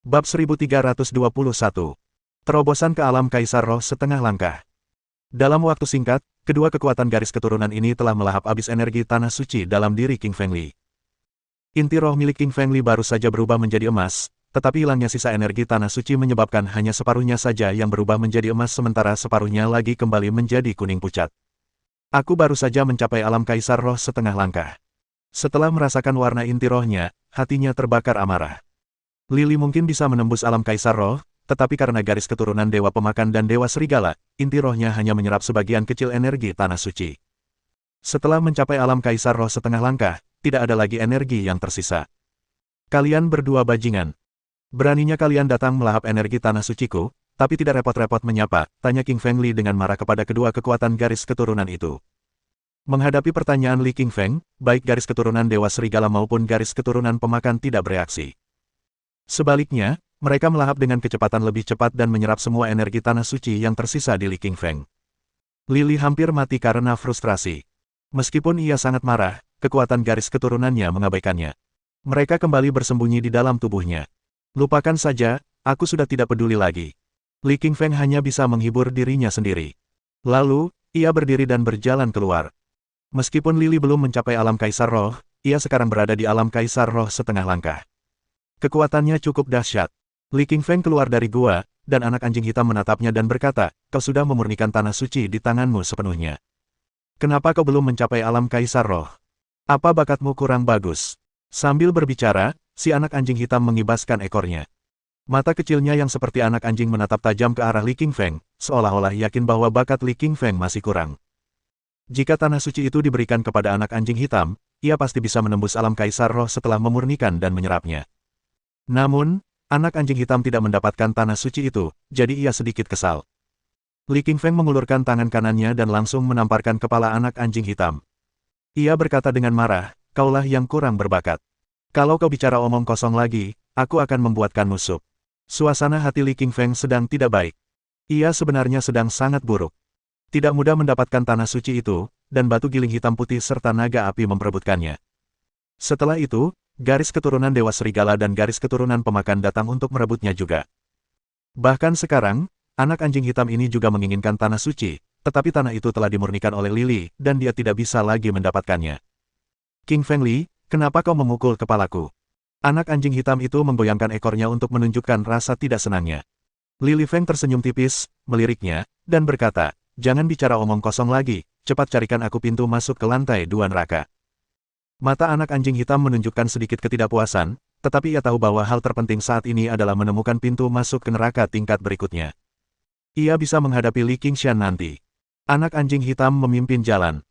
Bab 1321. Terobosan ke alam Kaisar Roh setengah langkah. Dalam waktu singkat, kedua kekuatan garis keturunan ini telah melahap habis energi tanah suci dalam diri King Fengli. Inti roh milik King Fengli baru saja berubah menjadi emas, tetapi hilangnya sisa energi tanah suci menyebabkan hanya separuhnya saja yang berubah menjadi emas sementara separuhnya lagi kembali menjadi kuning pucat. Aku baru saja mencapai alam Kaisar Roh setengah langkah. Setelah merasakan warna inti rohnya, hatinya terbakar amarah. Lili mungkin bisa menembus alam Kaisar Roh, tetapi karena garis keturunan Dewa Pemakan dan Dewa Serigala, inti rohnya hanya menyerap sebagian kecil energi tanah suci. Setelah mencapai alam Kaisar Roh setengah langkah, tidak ada lagi energi yang tersisa. Kalian berdua bajingan. Beraninya kalian datang melahap energi tanah suciku, tapi tidak repot-repot menyapa, tanya King Fengli dengan marah kepada kedua kekuatan garis keturunan itu. Menghadapi pertanyaan Li King Feng, baik garis keturunan Dewa Serigala maupun garis keturunan Pemakan tidak bereaksi. Sebaliknya, mereka melahap dengan kecepatan lebih cepat dan menyerap semua energi tanah suci yang tersisa di Li King Feng. Lili hampir mati karena frustrasi. Meskipun ia sangat marah, kekuatan garis keturunannya mengabaikannya. Mereka kembali bersembunyi di dalam tubuhnya. Lupakan saja, aku sudah tidak peduli lagi. Li King Feng hanya bisa menghibur dirinya sendiri. Lalu, ia berdiri dan berjalan keluar. Meskipun Lili belum mencapai alam Kaisar Roh, ia sekarang berada di alam Kaisar Roh setengah langkah. Kekuatannya cukup dahsyat. Li King Feng keluar dari gua, dan anak anjing hitam menatapnya dan berkata, kau sudah memurnikan tanah suci di tanganmu sepenuhnya. Kenapa kau belum mencapai alam Kaisar Roh? Apa bakatmu kurang bagus? Sambil berbicara, si anak anjing hitam mengibaskan ekornya. Mata kecilnya yang seperti anak anjing menatap tajam ke arah Li King Feng, seolah-olah yakin bahwa bakat Li King Feng masih kurang. Jika tanah suci itu diberikan kepada anak anjing hitam, ia pasti bisa menembus alam Kaisar Roh setelah memurnikan dan menyerapnya. Namun, anak anjing hitam tidak mendapatkan tanah suci itu, jadi ia sedikit kesal. Li King Feng mengulurkan tangan kanannya dan langsung menamparkan kepala anak anjing hitam. Ia berkata dengan marah, kaulah yang kurang berbakat. Kalau kau bicara omong kosong lagi, aku akan membuatkanmu sup. Suasana hati Li King Feng sedang tidak baik. Ia sebenarnya sedang sangat buruk. Tidak mudah mendapatkan tanah suci itu, dan batu giling hitam putih serta naga api memperebutkannya. Setelah itu, garis keturunan Dewa Serigala dan garis keturunan Pemakan datang untuk merebutnya juga. Bahkan sekarang, anak anjing hitam ini juga menginginkan tanah suci, tetapi tanah itu telah dimurnikan oleh Lili, dan dia tidak bisa lagi mendapatkannya. King Fengli, kenapa kau memukul kepalaku? Anak anjing hitam itu menggoyangkan ekornya untuk menunjukkan rasa tidak senangnya. Lili Feng tersenyum tipis, meliriknya, dan berkata, jangan bicara omong kosong lagi, cepat carikan aku pintu masuk ke lantai 2 neraka. Mata anak anjing hitam menunjukkan sedikit ketidakpuasan, tetapi ia tahu bahwa hal terpenting saat ini adalah menemukan pintu masuk ke neraka tingkat berikutnya. Ia bisa menghadapi Li Qingshan nanti. Anak anjing hitam memimpin jalan.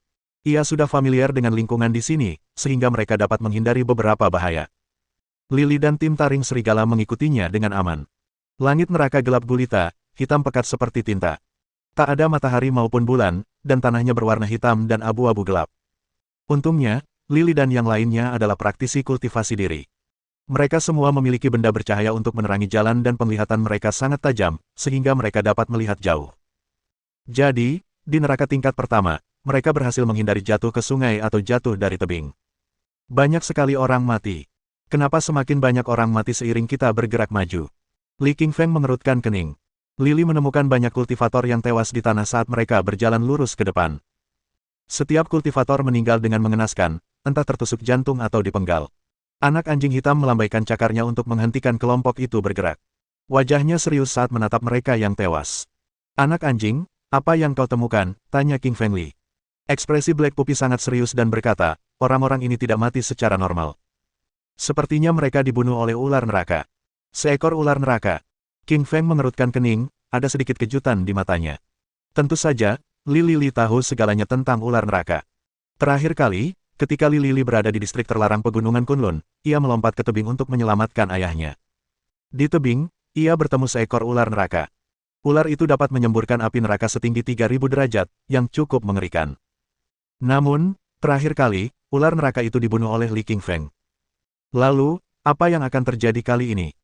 Ia sudah familiar dengan lingkungan di sini, sehingga mereka dapat menghindari beberapa bahaya. Lili dan tim taring serigala mengikutinya dengan aman. Langit neraka gelap gulita, hitam pekat seperti tinta. Tak ada matahari maupun bulan, dan tanahnya berwarna hitam dan abu-abu gelap. Untungnya, Lili dan yang lainnya adalah praktisi kultivasi diri. Mereka semua memiliki benda bercahaya untuk menerangi jalan dan penglihatan mereka sangat tajam, sehingga mereka dapat melihat jauh. Jadi, di neraka tingkat pertama, mereka berhasil menghindari jatuh ke sungai atau jatuh dari tebing. Banyak sekali orang mati. Kenapa semakin banyak orang mati seiring kita bergerak maju? Li King Feng mengerutkan kening. Lili menemukan banyak kultivator yang tewas di tanah saat mereka berjalan lurus ke depan. Setiap kultivator meninggal dengan mengenaskan, entah tertusuk jantung atau dipenggal. Anak anjing hitam melambaikan cakarnya untuk menghentikan kelompok itu bergerak. Wajahnya serius saat menatap mereka yang tewas. Anak anjing, apa yang kau temukan? Tanya King Fengli. Ekspresi Black Puppy sangat serius dan berkata, orang-orang ini tidak mati secara normal. Sepertinya mereka dibunuh oleh ular neraka. Seekor ular neraka. King Feng mengerutkan kening, ada sedikit kejutan di matanya. Tentu saja, Lili tahu segalanya tentang ular neraka. Terakhir kali, ketika Lili berada di distrik terlarang pegunungan Kunlun, ia melompat ke tebing untuk menyelamatkan ayahnya. Di tebing, ia bertemu seekor ular neraka. Ular itu dapat menyemburkan api neraka setinggi 3000 derajat, yang cukup mengerikan. Namun, terakhir kali, ular neraka itu dibunuh oleh Li King Feng. Lalu, apa yang akan terjadi kali ini?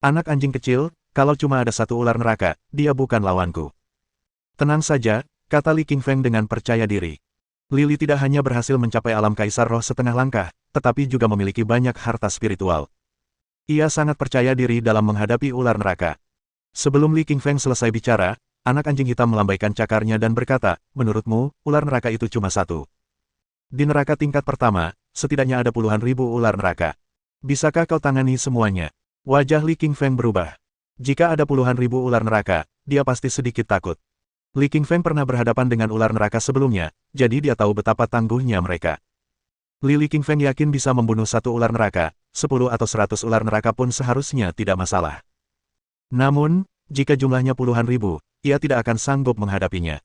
Anak anjing kecil, kalau cuma ada satu ular neraka, dia bukan lawanku. Tenang saja, kata Li King Feng dengan percaya diri. Lili tidak hanya berhasil mencapai alam Kaisar Roh setengah langkah, tetapi juga memiliki banyak harta spiritual. Ia sangat percaya diri dalam menghadapi ular neraka. Sebelum Li Qingfeng selesai bicara, anak anjing hitam melambaikan cakarnya dan berkata, menurutmu, ular neraka itu cuma satu. Di neraka tingkat pertama, setidaknya ada puluhan ribu ular neraka. Bisakah kau tangani semuanya? Wajah Li Qingfeng berubah. Jika ada puluhan ribu ular neraka, dia pasti sedikit takut. Li Qingfeng pernah berhadapan dengan ular neraka sebelumnya, jadi dia tahu betapa tangguhnya mereka. Li Qingfeng yakin bisa membunuh satu ular neraka, 10 atau 100 ular neraka pun seharusnya tidak masalah. Namun, jika jumlahnya puluhan ribu, ia tidak akan sanggup menghadapinya.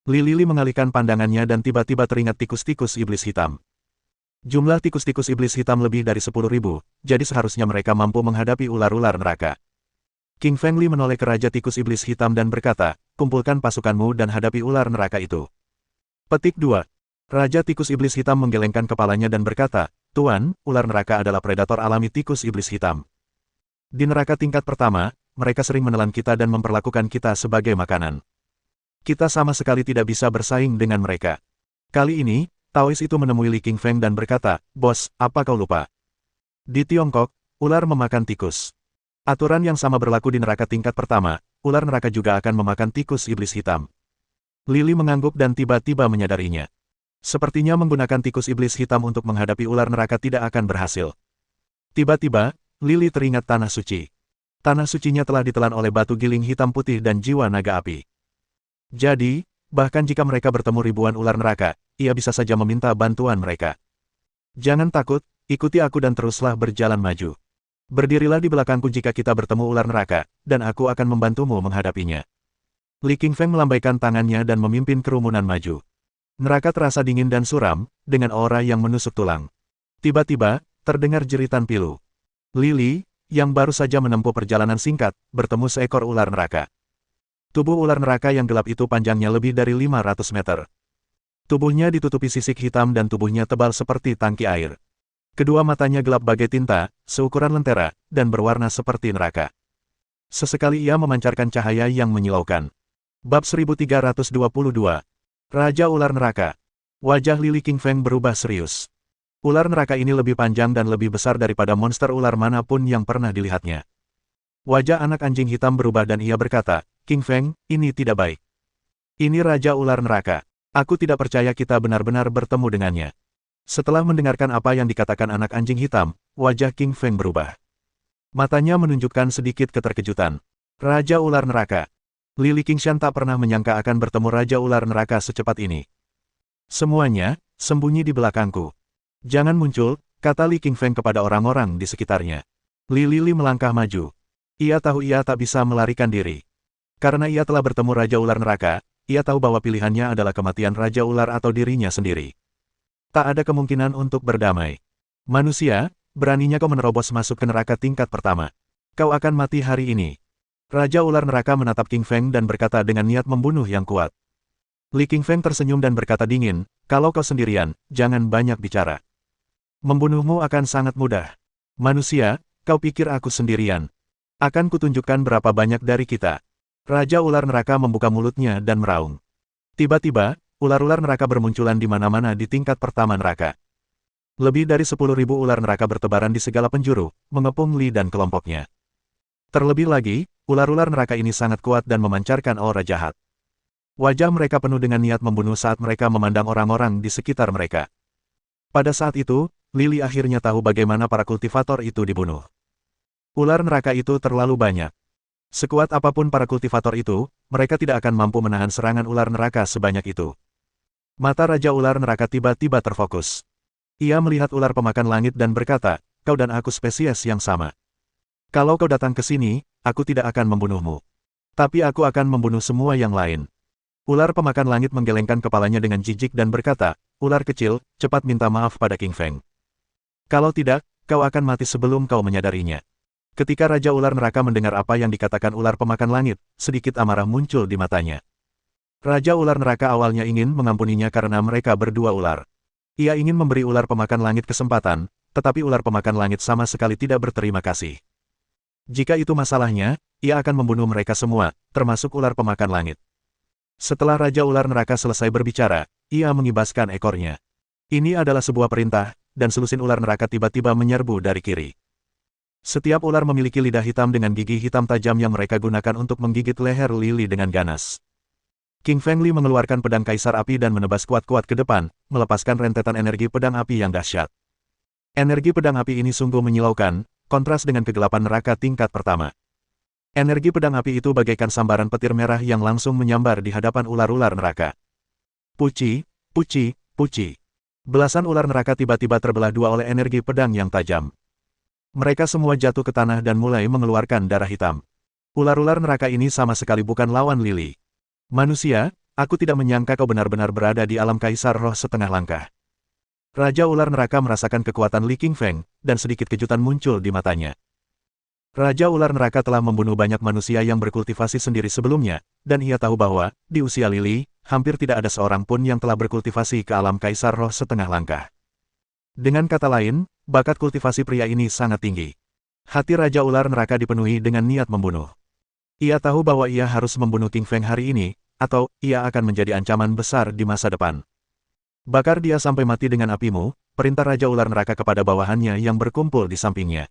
Li mengalihkan pandangannya dan tiba-tiba teringat tikus-tikus iblis hitam. Jumlah tikus-tikus iblis hitam lebih dari 10.000, jadi seharusnya mereka mampu menghadapi ular-ular neraka. King Feng Li menoleh ke Raja Tikus Iblis Hitam dan berkata, kumpulkan pasukanmu dan hadapi ular neraka itu. Petik 2. Raja Tikus Iblis Hitam menggelengkan kepalanya dan berkata, Tuan, ular neraka adalah predator alami tikus iblis hitam. Di neraka tingkat pertama, mereka sering menelan kita dan memperlakukan kita sebagai makanan. Kita sama sekali tidak bisa bersaing dengan mereka. Kali ini, Taois itu menemui Li Qingfeng dan berkata, Bos, apa kau lupa? Di Tiongkok, ular memakan tikus. Aturan yang sama berlaku di neraka tingkat pertama, ular neraka juga akan memakan tikus iblis hitam. Li mengangguk dan tiba-tiba menyadarinya. Sepertinya menggunakan tikus iblis hitam untuk menghadapi ular neraka tidak akan berhasil. Tiba-tiba, Li teringat tanah suci. Tanah sucinya telah ditelan oleh batu giling hitam putih dan jiwa naga api. Jadi, bahkan jika mereka bertemu ribuan ular neraka, ia bisa saja meminta bantuan mereka. Jangan takut, ikuti aku dan teruslah berjalan maju. Berdirilah di belakangku jika kita bertemu ular neraka, dan aku akan membantumu menghadapinya. Li Qingfeng melambaikan tangannya dan memimpin kerumunan maju. Neraka terasa dingin dan suram, dengan aura yang menusuk tulang. Tiba-tiba, terdengar jeritan pilu. Li, yang baru saja menempuh perjalanan singkat, bertemu seekor ular neraka. Tubuh ular neraka yang gelap itu panjangnya lebih dari 500 meter. Tubuhnya ditutupi sisik hitam dan tubuhnya tebal seperti tangki air. Kedua matanya gelap bagai tinta, seukuran lentera, dan berwarna seperti neraka. Sesekali ia memancarkan cahaya yang menyilaukan. Bab 1322. Raja Ular Neraka. Wajah Li Qingfeng berubah serius. Ular neraka ini lebih panjang dan lebih besar daripada monster ular manapun yang pernah dilihatnya. Wajah anak anjing hitam berubah dan ia berkata, Qingfeng, ini tidak baik. Ini Raja Ular Neraka. Aku tidak percaya kita benar-benar bertemu dengannya. Setelah mendengarkan apa yang dikatakan anak anjing hitam, wajah Qingfeng berubah. Matanya menunjukkan sedikit keterkejutan. Raja Ular Neraka. Li Qingshan tak pernah menyangka akan bertemu Raja Ular Neraka secepat ini. Semuanya, sembunyi di belakangku. Jangan muncul, kata Li Qingfeng kepada orang-orang di sekitarnya. Li melangkah maju. Ia tahu ia tak bisa melarikan diri. Karena ia telah bertemu Raja Ular Neraka, ia tahu bahwa pilihannya adalah kematian Raja Ular atau dirinya sendiri. Tak ada kemungkinan untuk berdamai. Manusia, beraninya kau menerobos masuk ke neraka tingkat pertama. Kau akan mati hari ini. Raja Ular Neraka menatap Qingfeng dan berkata dengan niat membunuh yang kuat. Li Qingfeng tersenyum dan berkata dingin, kalau kau sendirian, jangan banyak bicara. Membunuhmu akan sangat mudah. Manusia, kau pikir aku sendirian? Akan kutunjukkan berapa banyak dari kita. Raja Ular Neraka membuka mulutnya dan meraung. Tiba-tiba, ular-ular neraka bermunculan di mana-mana di tingkat pertama neraka. Lebih dari 10.000 ular neraka bertebaran di segala penjuru, mengepung Li dan kelompoknya. Terlebih lagi, ular-ular neraka ini sangat kuat dan memancarkan aura jahat. Wajah mereka penuh dengan niat membunuh saat mereka memandang orang-orang di sekitar mereka. Pada saat itu, Li akhirnya tahu bagaimana para kultivator itu dibunuh. Ular neraka itu terlalu banyak. Sekuat apapun para kultivator itu, mereka tidak akan mampu menahan serangan ular neraka sebanyak itu. Mata Raja Ular Neraka tiba-tiba terfokus. Ia melihat ular pemakan langit dan berkata, kau dan aku spesies yang sama. Kalau kau datang ke sini, aku tidak akan membunuhmu. Tapi aku akan membunuh semua yang lain. Ular pemakan langit menggelengkan kepalanya dengan jijik dan berkata, ular kecil, cepat minta maaf pada Qingfeng. Kalau tidak, kau akan mati sebelum kau menyadarinya. Ketika Raja Ular Neraka mendengar apa yang dikatakan ular pemakan langit, sedikit amarah muncul di matanya. Raja Ular Neraka awalnya ingin mengampuninya karena mereka berdua ular. Ia ingin memberi ular pemakan langit kesempatan, tetapi ular pemakan langit sama sekali tidak berterima kasih. Jika itu masalahnya, ia akan membunuh mereka semua, termasuk ular pemakan langit. Setelah Raja Ular Neraka selesai berbicara, ia mengibaskan ekornya. Ini adalah sebuah perintah, dan selusin ular neraka tiba-tiba menyerbu dari kiri. Setiap ular memiliki lidah hitam dengan gigi hitam tajam yang mereka gunakan untuk menggigit leher Lily dengan ganas. King Fengli mengeluarkan pedang kaisar api dan menebas kuat-kuat ke depan, melepaskan rentetan energi pedang api yang dahsyat. Energi pedang api ini sungguh menyilaukan, kontras dengan kegelapan neraka tingkat pertama. Energi pedang api itu bagaikan sambaran petir merah yang langsung menyambar di hadapan ular-ular neraka. Puci, puci, puci. Belasan ular neraka tiba-tiba terbelah dua oleh energi pedang yang tajam. Mereka semua jatuh ke tanah dan mulai mengeluarkan darah hitam. Ular-ular neraka ini sama sekali bukan lawan Lily. Manusia, aku tidak menyangka kau benar-benar berada di alam kaisar roh setengah langkah. Raja ular neraka merasakan kekuatan Li Qingfeng, dan sedikit kejutan muncul di matanya. Raja ular neraka telah membunuh banyak manusia yang berkultivasi sendiri sebelumnya, dan ia tahu bahwa, di usia Lily, hampir tidak ada seorang pun yang telah berkultivasi ke alam kaisar roh setengah langkah. Dengan kata lain, bakat kultivasi pria ini sangat tinggi. Hati Raja Ular Neraka dipenuhi dengan niat membunuh. Ia tahu bahwa ia harus membunuh King Feng hari ini, atau ia akan menjadi ancaman besar di masa depan. Bakar dia sampai mati dengan apimu, perintah Raja Ular Neraka kepada bawahannya yang berkumpul di sampingnya.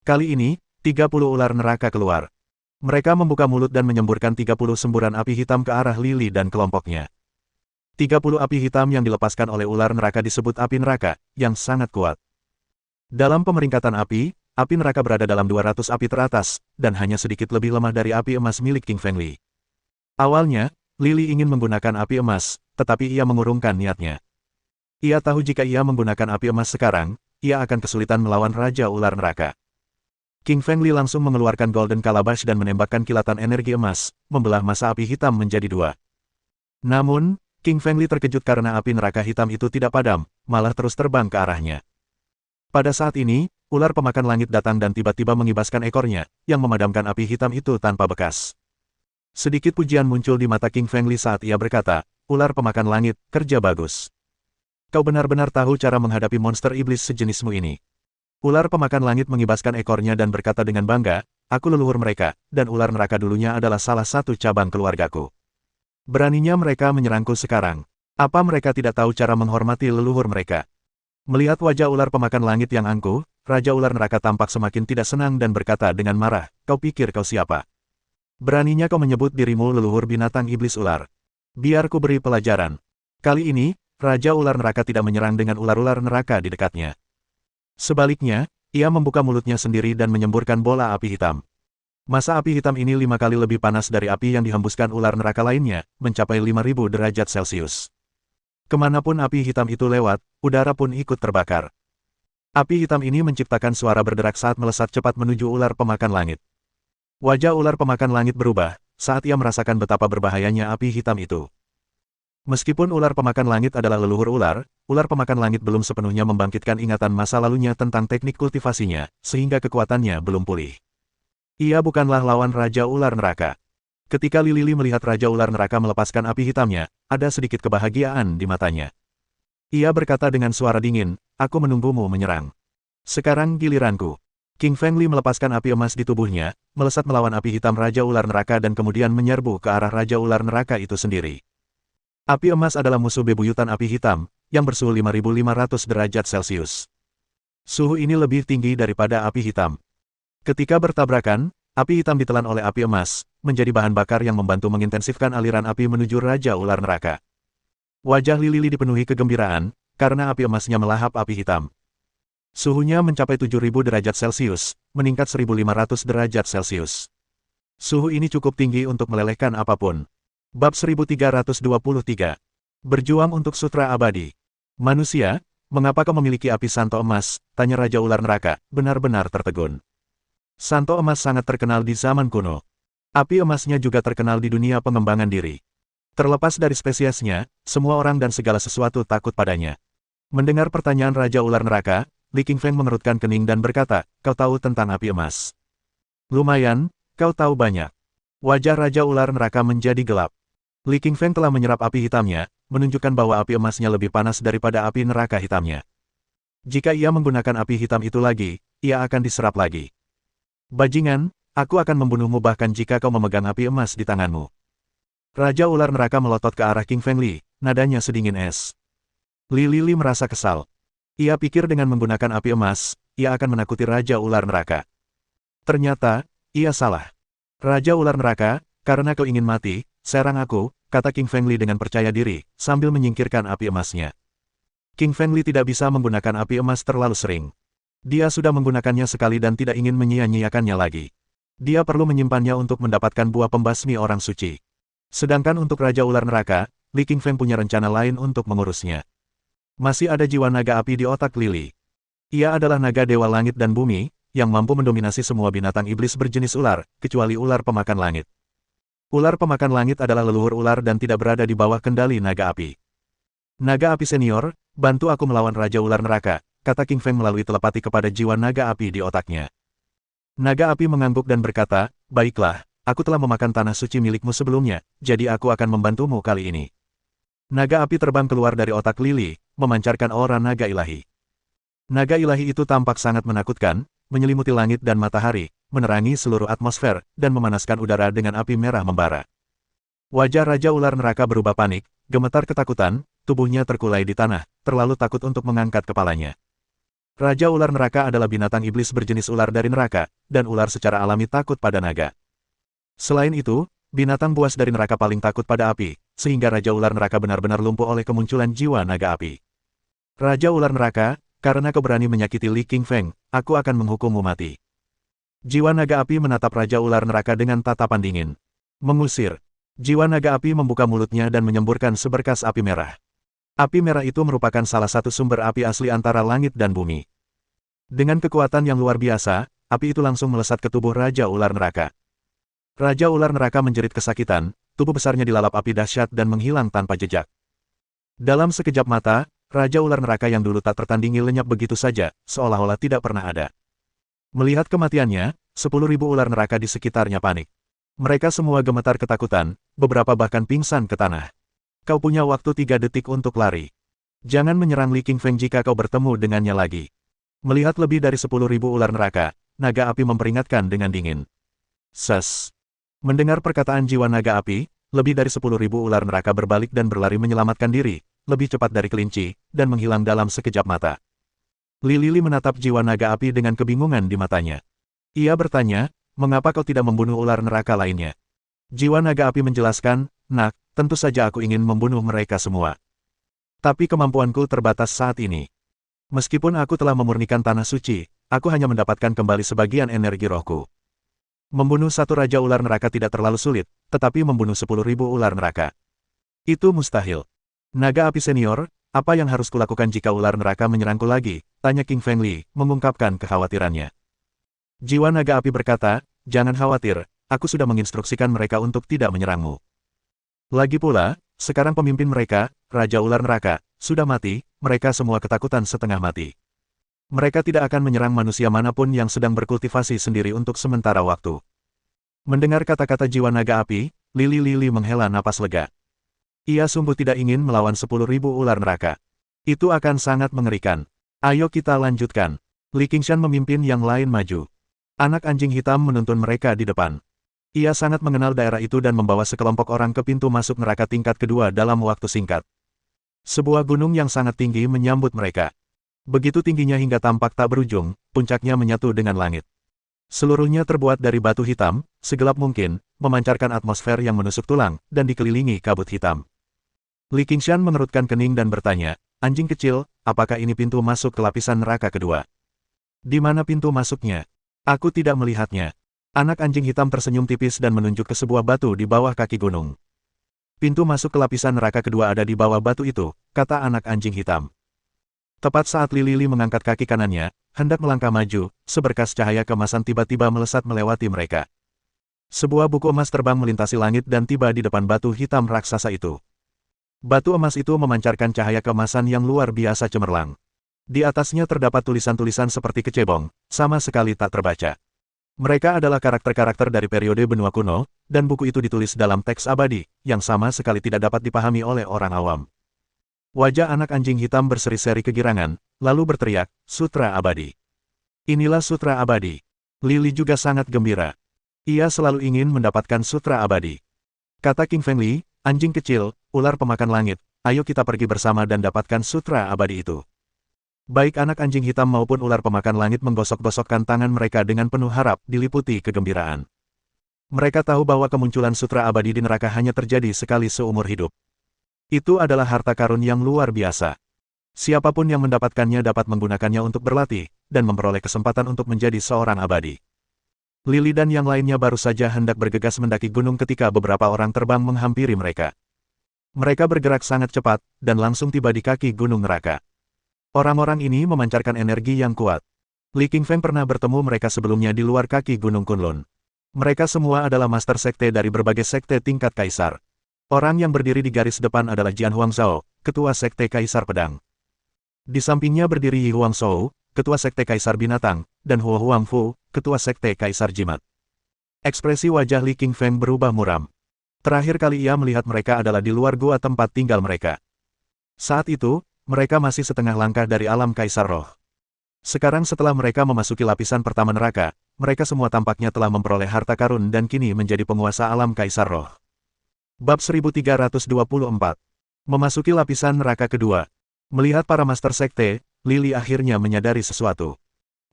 Kali ini, 30 ular neraka keluar. Mereka membuka mulut dan menyemburkan 30 semburan api hitam ke arah Lily dan kelompoknya. 30 api hitam yang dilepaskan oleh ular neraka disebut api neraka, yang sangat kuat. Dalam pemeringkatan api neraka berada dalam 200 api teratas, dan hanya sedikit lebih lemah dari api emas milik King Fengli. Awalnya, Lily ingin menggunakan api emas, tetapi ia mengurungkan niatnya. Ia tahu jika ia menggunakan api emas sekarang, ia akan kesulitan melawan Raja Ular Neraka. King Fengli langsung mengeluarkan Golden Calabash dan menembakkan kilatan energi emas, membelah massa api hitam menjadi dua. Namun, King Fengli terkejut karena api neraka hitam itu tidak padam, malah terus terbang ke arahnya. Pada saat ini, ular pemakan langit datang dan tiba-tiba mengibaskan ekornya, yang memadamkan api hitam itu tanpa bekas. Sedikit pujian muncul di mata King Fengli saat ia berkata, ular pemakan langit, kerja bagus. Kau benar-benar tahu cara menghadapi monster iblis sejenismu ini. Ular pemakan langit mengibaskan ekornya dan berkata dengan bangga, aku leluhur mereka, dan ular neraka dulunya adalah salah satu cabang keluargaku. Beraninya mereka menyerangku sekarang. Apa mereka tidak tahu cara menghormati leluhur mereka? Melihat wajah ular pemakan langit yang angkuh, Raja Ular Neraka tampak semakin tidak senang dan berkata dengan marah, kau pikir kau siapa? Beraninya kau menyebut dirimu leluhur binatang iblis ular. Biar ku beri pelajaran. Kali ini, Raja Ular Neraka tidak menyerang dengan ular-ular neraka di dekatnya. Sebaliknya, ia membuka mulutnya sendiri dan menyemburkan bola api hitam. Massa api hitam ini 5 kali lebih panas dari api yang dihembuskan ular neraka lainnya, mencapai 5.000 derajat Celcius. Kemanapun api hitam itu lewat, udara pun ikut terbakar. Api hitam ini menciptakan suara berderak saat melesat cepat menuju ular pemakan langit. Wajah ular pemakan langit berubah, saat ia merasakan betapa berbahayanya api hitam itu. Meskipun ular pemakan langit adalah leluhur ular pemakan langit belum sepenuhnya membangkitkan ingatan masa lalunya tentang teknik kultivasinya, sehingga kekuatannya belum pulih. Ia bukanlah lawan Raja Ular Neraka. Ketika Lily melihat Raja Ular Neraka melepaskan api hitamnya, ada sedikit kebahagiaan di matanya. Ia berkata dengan suara dingin, aku menunggumu menyerang. Sekarang giliranku. King Fengli melepaskan api emas di tubuhnya, melesat melawan api hitam Raja Ular Neraka dan kemudian menyerbu ke arah Raja Ular Neraka itu sendiri. Api emas adalah musuh bebuyutan api hitam, yang bersuhu 5.500 derajat Celcius. Suhu ini lebih tinggi daripada api hitam. Ketika bertabrakan, api hitam ditelan oleh api emas, menjadi bahan bakar yang membantu mengintensifkan aliran api menuju Raja Ular Neraka. Wajah Lily dipenuhi kegembiraan, karena api emasnya melahap api hitam. Suhunya mencapai 7.000 derajat Celcius, meningkat 1.500 derajat Celcius. Suhu ini cukup tinggi untuk melelehkan apapun. Bab 1323. Berjuang untuk Sutra Abadi. Manusia, mengapa kau memiliki api santo emas? Tanya Raja Ular Neraka, benar-benar tertegun. Santo emas sangat terkenal di zaman kuno. Api emasnya juga terkenal di dunia pengembangan diri. Terlepas dari spesiesnya, semua orang dan segala sesuatu takut padanya. Mendengar pertanyaan Raja Ular Neraka, Li Qingfeng mengerutkan kening dan berkata, kau tahu tentang api emas. Lumayan, kau tahu banyak. Wajah Raja Ular Neraka menjadi gelap. Li Qingfeng telah menyerap api hitamnya, menunjukkan bahwa api emasnya lebih panas daripada api neraka hitamnya. Jika ia menggunakan api hitam itu lagi, ia akan diserap lagi. Bajingan, aku akan membunuhmu bahkan jika kau memegang api emas di tanganmu. Raja Ular Neraka melotot ke arah King Fengli, nadanya sedingin es. Lily merasa kesal. Ia pikir dengan menggunakan api emas, ia akan menakuti Raja Ular Neraka. Ternyata, ia salah. Raja Ular Neraka, karena kau ingin mati, serang aku, kata King Fengli dengan percaya diri, sambil menyingkirkan api emasnya. King Fengli tidak bisa menggunakan api emas terlalu sering. Dia sudah menggunakannya sekali dan tidak ingin menyia-nyiakannya lagi. Dia perlu menyimpannya untuk mendapatkan buah pembasmi orang suci. Sedangkan untuk Raja Ular Neraka, Li Qingfeng punya rencana lain untuk mengurusnya. Masih ada jiwa naga api di otak Lili. Ia adalah naga dewa langit dan bumi, yang mampu mendominasi semua binatang iblis berjenis ular, kecuali ular pemakan langit. Ular pemakan langit adalah leluhur ular dan tidak berada di bawah kendali naga api. Naga api senior, bantu aku melawan Raja Ular Neraka, kata King Feng melalui telepati kepada jiwa naga api di otaknya. Naga api mengangguk dan berkata, baiklah, aku telah memakan tanah suci milikmu sebelumnya, jadi aku akan membantumu kali ini. Naga api terbang keluar dari otak Lili, memancarkan aura naga ilahi. Naga ilahi itu tampak sangat menakutkan, menyelimuti langit dan matahari, menerangi seluruh atmosfer, dan memanaskan udara dengan api merah membara. Wajah Raja Ular Neraka berubah panik, gemetar ketakutan, tubuhnya terkulai di tanah, terlalu takut untuk mengangkat kepalanya. Raja Ular Neraka adalah binatang iblis berjenis ular dari neraka, dan ular secara alami takut pada naga. Selain itu, binatang buas dari neraka paling takut pada api, sehingga Raja Ular Neraka benar-benar lumpuh oleh kemunculan jiwa naga api. Raja Ular Neraka, karena kau berani menyakiti Li Qingfeng, aku akan menghukummu mati. Jiwa naga api menatap Raja Ular Neraka dengan tatapan dingin. Mengusir. Jiwa naga api membuka mulutnya dan menyemburkan seberkas api merah. Api merah itu merupakan salah satu sumber api asli antara langit dan bumi. Dengan kekuatan yang luar biasa, api itu langsung melesat ke tubuh Raja Ular Neraka. Raja Ular Neraka menjerit kesakitan, tubuh besarnya dilalap api dahsyat dan menghilang tanpa jejak. Dalam sekejap mata, Raja Ular Neraka yang dulu tak tertandingi lenyap begitu saja, seolah-olah tidak pernah ada. Melihat kematiannya, 10.000 ular neraka di sekitarnya panik. Mereka semua gemetar ketakutan, beberapa bahkan pingsan ke tanah. Kau punya waktu 3 detik untuk lari. Jangan menyerang Li Qingfeng jika kau bertemu dengannya lagi. Melihat lebih dari 10.000 ular neraka, naga api memperingatkan dengan dingin. Ses. Mendengar perkataan jiwa naga api, lebih dari 10.000 ular neraka berbalik dan berlari menyelamatkan diri, lebih cepat dari kelinci, dan menghilang dalam sekejap mata. Lili menatap jiwa naga api dengan kebingungan di matanya. Ia bertanya, mengapa kau tidak membunuh ular neraka lainnya? Jiwa naga api menjelaskan, nak, tentu saja aku ingin membunuh mereka semua. Tapi kemampuanku terbatas saat ini. Meskipun aku telah memurnikan tanah suci, aku hanya mendapatkan kembali sebagian energi rohku. Membunuh satu Raja Ular Neraka tidak terlalu sulit, tetapi membunuh 10.000 ular neraka. Itu mustahil. Naga api senior, apa yang harus kulakukan jika ular neraka menyerangku lagi? Tanya King Fengli, mengungkapkan kekhawatirannya. Jiwa naga api berkata, jangan khawatir, aku sudah menginstruksikan mereka untuk tidak menyerangmu. Lagi pula, sekarang pemimpin mereka, Raja Ular Neraka, sudah mati, mereka semua ketakutan setengah mati. Mereka tidak akan menyerang manusia manapun yang sedang berkultivasi sendiri untuk sementara waktu. Mendengar kata-kata jiwa naga api, Lili menghela napas lega. Ia sungguh tidak ingin melawan 10.000 ular neraka. Itu akan sangat mengerikan. Ayo kita lanjutkan. Li Qingshan memimpin yang lain maju. Anak anjing hitam menuntun mereka di depan. Ia sangat mengenal daerah itu dan membawa sekelompok orang ke pintu masuk neraka tingkat kedua dalam waktu singkat. Sebuah gunung yang sangat tinggi menyambut mereka. Begitu tingginya hingga tampak tak berujung, puncaknya menyatu dengan langit. Seluruhnya terbuat dari batu hitam, segelap mungkin, memancarkan atmosfer yang menusuk tulang, dan dikelilingi kabut hitam. Li Qingshan mengerutkan kening dan bertanya, anjing kecil, apakah ini pintu masuk ke lapisan neraka kedua? Di mana pintu masuknya? Aku tidak melihatnya. Anak anjing hitam tersenyum tipis dan menunjuk ke sebuah batu di bawah kaki gunung. Pintu masuk ke lapisan neraka kedua ada di bawah batu itu, kata anak anjing hitam. Tepat saat Lili mengangkat kaki kanannya, hendak melangkah maju, seberkas cahaya keemasan tiba-tiba melesat melewati mereka. Sebuah buku emas terbang melintasi langit dan tiba di depan batu hitam raksasa itu. Batu emas itu memancarkan cahaya keemasan yang luar biasa cemerlang. Di atasnya terdapat tulisan-tulisan seperti kecebong, sama sekali tak terbaca. Mereka adalah karakter-karakter dari periode benua kuno, dan buku itu ditulis dalam teks abadi, yang sama sekali tidak dapat dipahami oleh orang awam. Wajah anak anjing hitam berseri-seri kegirangan, lalu berteriak, Sutra Abadi. Inilah Sutra Abadi. Lili juga sangat gembira. Ia selalu ingin mendapatkan Sutra Abadi. Kata King Fengli, anjing kecil, ular pemakan langit, ayo kita pergi bersama dan dapatkan Sutra Abadi itu. Baik anak anjing hitam maupun ular pemakan langit menggosok-gosokkan tangan mereka dengan penuh harap, diliputi kegembiraan. Mereka tahu bahwa kemunculan sutra abadi di neraka hanya terjadi sekali seumur hidup. Itu adalah harta karun yang luar biasa. Siapapun yang mendapatkannya dapat menggunakannya untuk berlatih, dan memperoleh kesempatan untuk menjadi seorang abadi. Lily dan yang lainnya baru saja hendak bergegas mendaki gunung ketika beberapa orang terbang menghampiri mereka. Mereka bergerak sangat cepat, dan langsung tiba di kaki gunung neraka. Orang-orang ini memancarkan energi yang kuat. Li Qingfeng pernah bertemu mereka sebelumnya di luar kaki gunung Kunlun. Mereka semua adalah master sekte dari berbagai sekte tingkat kaisar. Orang yang berdiri di garis depan adalah Jian Huangzhou, ketua sekte kaisar pedang. Di sampingnya berdiri Yi Huangshou, ketua sekte kaisar binatang, dan Huo Huangfu, ketua sekte kaisar jimat. Ekspresi wajah Li Qingfeng berubah muram. Terakhir kali ia melihat mereka adalah di luar gua tempat tinggal mereka. Saat itu, mereka masih setengah langkah dari alam kaisar roh. Sekarang setelah mereka memasuki lapisan pertama neraka, mereka semua tampaknya telah memperoleh harta karun dan kini menjadi penguasa alam kaisar roh. Bab 1324. Memasuki lapisan neraka kedua. Melihat para master sekte, Lily akhirnya menyadari sesuatu.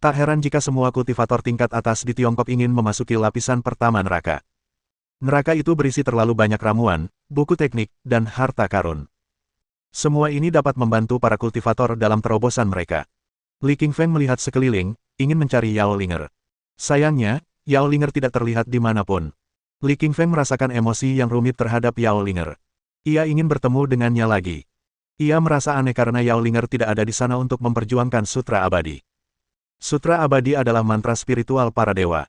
Tak heran jika semua kultivator tingkat atas di Tiongkok ingin memasuki lapisan pertama neraka. Neraka itu berisi terlalu banyak ramuan, buku teknik, dan harta karun. Semua ini dapat membantu para kultivator dalam terobosan mereka. Li Qingfeng melihat sekeliling, ingin mencari Yao Linger. Sayangnya, Yao Linger tidak terlihat dimanapun. Li Qingfeng merasakan emosi yang rumit terhadap Yao Linger. Ia ingin bertemu dengannya lagi. Ia merasa aneh karena Yao Linger tidak ada di sana untuk memperjuangkan sutra abadi. Sutra abadi adalah mantra spiritual para dewa.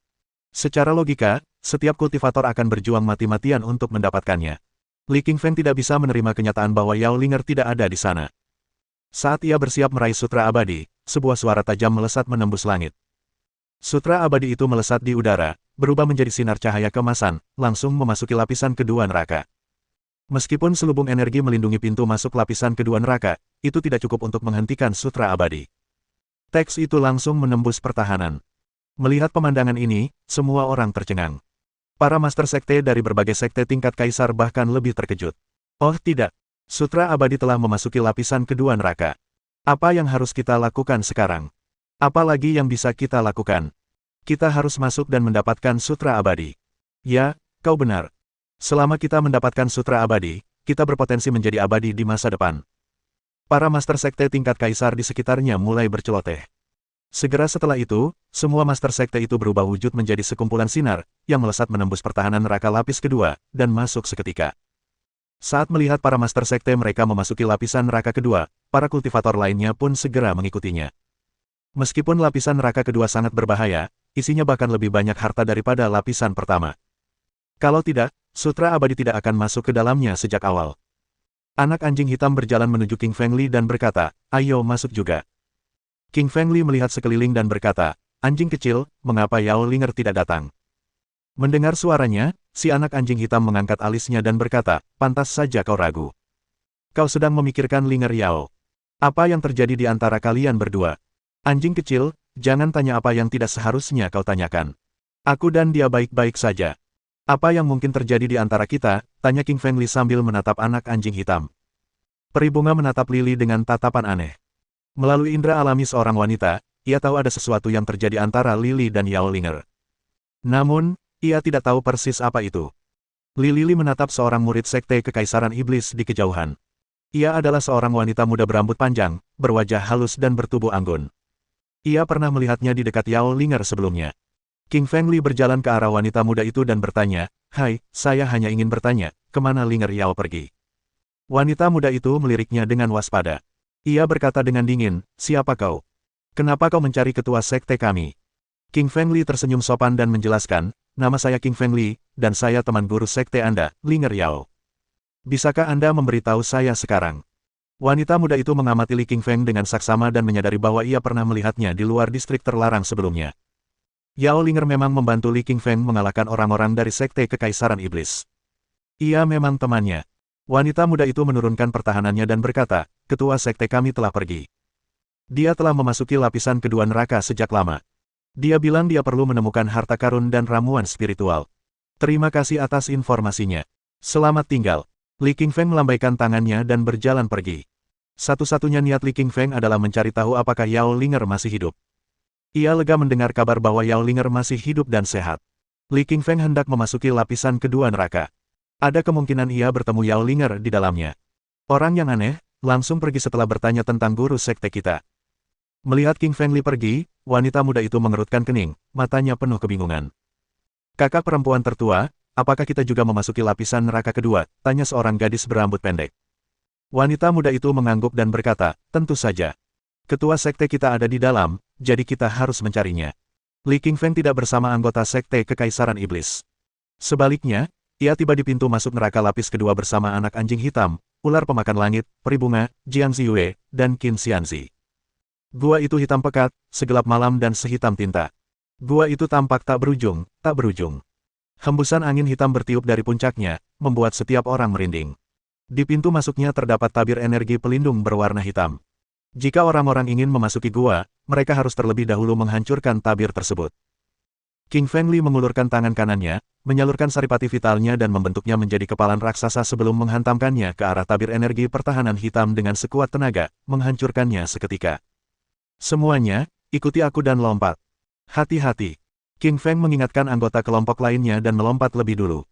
Secara logika, setiap kultivator akan berjuang mati-matian untuk mendapatkannya. Li Qingfeng tidak bisa menerima kenyataan bahwa Yao Linger tidak ada di sana. Saat ia bersiap meraih sutra abadi, sebuah suara tajam melesat menembus langit. Sutra abadi itu melesat di udara, berubah menjadi sinar cahaya keemasan, langsung memasuki lapisan kedua neraka. Meskipun selubung energi melindungi pintu masuk lapisan kedua neraka, itu tidak cukup untuk menghentikan sutra abadi. Teks itu langsung menembus pertahanan. Melihat pemandangan ini, semua orang tercengang. Para master sekte dari berbagai sekte tingkat kaisar bahkan lebih terkejut. Oh tidak, sutra abadi telah memasuki lapisan kedua neraka. Apa yang harus kita lakukan sekarang? Apa lagi yang bisa kita lakukan? Kita harus masuk dan mendapatkan sutra abadi. Ya, kau benar. Selama kita mendapatkan sutra abadi, kita berpotensi menjadi abadi di masa depan. Para master sekte tingkat kaisar di sekitarnya mulai berceloteh. Segera setelah itu, semua master sekte itu berubah wujud menjadi sekumpulan sinar, yang melesat menembus pertahanan neraka lapis kedua, dan masuk seketika. Saat melihat para master sekte mereka memasuki lapisan neraka kedua, para kultivator lainnya pun segera mengikutinya. Meskipun lapisan neraka kedua sangat berbahaya, isinya bahkan lebih banyak harta daripada lapisan pertama. Kalau tidak, sutra abadi tidak akan masuk ke dalamnya sejak awal. Anak anjing hitam berjalan menuju King Feng Li dan berkata, "Ayo masuk juga." King Feng Li melihat sekeliling dan berkata, "Anjing kecil, mengapa Yao Linger tidak datang?" Mendengar suaranya, si anak anjing hitam mengangkat alisnya dan berkata, "Pantas saja kau ragu. Kau sedang memikirkan Linger Yao. Apa yang terjadi di antara kalian berdua? Anjing kecil, jangan tanya apa yang tidak seharusnya kau tanyakan. Aku dan dia baik-baik saja. Apa yang mungkin terjadi di antara kita?" tanya King Feng Li sambil menatap anak anjing hitam. Peri bunga menatap Lily dengan tatapan aneh. Melalui indera alami seorang wanita, ia tahu ada sesuatu yang terjadi antara Lily dan Yao Linger. Namun, ia tidak tahu persis apa itu. Lily menatap seorang murid sekte kekaisaran iblis di kejauhan. Ia adalah seorang wanita muda berambut panjang, berwajah halus dan bertubuh anggun. Ia pernah melihatnya di dekat Yao Linger sebelumnya. King Feng Li berjalan ke arah wanita muda itu dan bertanya, "Hai, saya hanya ingin bertanya, kemana Linger Yao pergi?" Wanita muda itu meliriknya dengan waspada. Ia berkata dengan dingin, "Siapa kau? Kenapa kau mencari ketua sekte kami?" King Feng Li tersenyum sopan dan menjelaskan, "Nama saya King Feng Li, dan saya teman guru sekte Anda, Linger Yao. Bisakah Anda memberitahu saya sekarang?" Wanita muda itu mengamati Li King Feng dengan saksama dan menyadari bahwa ia pernah melihatnya di luar distrik terlarang sebelumnya. Yao Linger memang membantu Li King Feng mengalahkan orang-orang dari sekte kekaisaran iblis. Ia memang temannya. Wanita muda itu menurunkan pertahanannya dan berkata, "Ketua sekte kami telah pergi. Dia telah memasuki lapisan kedua neraka sejak lama. Dia bilang dia perlu menemukan harta karun dan ramuan spiritual. Terima kasih atas informasinya. Selamat tinggal." Li King Feng melambaikan tangannya dan berjalan pergi. Satu-satunya niat Li Qingfeng adalah mencari tahu apakah Yao Linger masih hidup. Ia lega mendengar kabar bahwa Yao Linger masih hidup dan sehat. Li Qingfeng hendak memasuki lapisan kedua neraka. Ada kemungkinan ia bertemu Yao Linger di dalamnya. Orang yang aneh, langsung pergi setelah bertanya tentang guru sekte kita. Melihat King Feng Li pergi, wanita muda itu mengerutkan kening, matanya penuh kebingungan. Kakak perempuan tertua, apakah kita juga memasuki lapisan neraka kedua? Tanya seorang gadis berambut pendek. Wanita muda itu mengangguk dan berkata, tentu saja. Ketua sekte kita ada di dalam, jadi kita harus mencarinya. Li Qingfeng tidak bersama anggota sekte Kekaisaran Iblis. Sebaliknya, ia tiba di pintu masuk neraka lapis kedua bersama anak anjing hitam, ular pemakan langit, peri bunga, Jiang Ziyue, dan Qin Xianzi. Gua itu hitam pekat, segelap malam dan sehitam tinta. Gua itu tampak tak berujung, tak berujung. Hembusan angin hitam bertiup dari puncaknya, membuat setiap orang merinding. Di pintu masuknya terdapat tabir energi pelindung berwarna hitam. Jika orang-orang ingin memasuki gua, mereka harus terlebih dahulu menghancurkan tabir tersebut. King Feng Li mengulurkan tangan kanannya, menyalurkan saripati vitalnya dan membentuknya menjadi kepalan raksasa sebelum menghantamkannya ke arah tabir energi pertahanan hitam dengan sekuat tenaga, menghancurkannya seketika. Semuanya, ikuti aku dan lompat. Hati-hati. King Feng mengingatkan anggota kelompok lainnya dan melompat lebih dulu.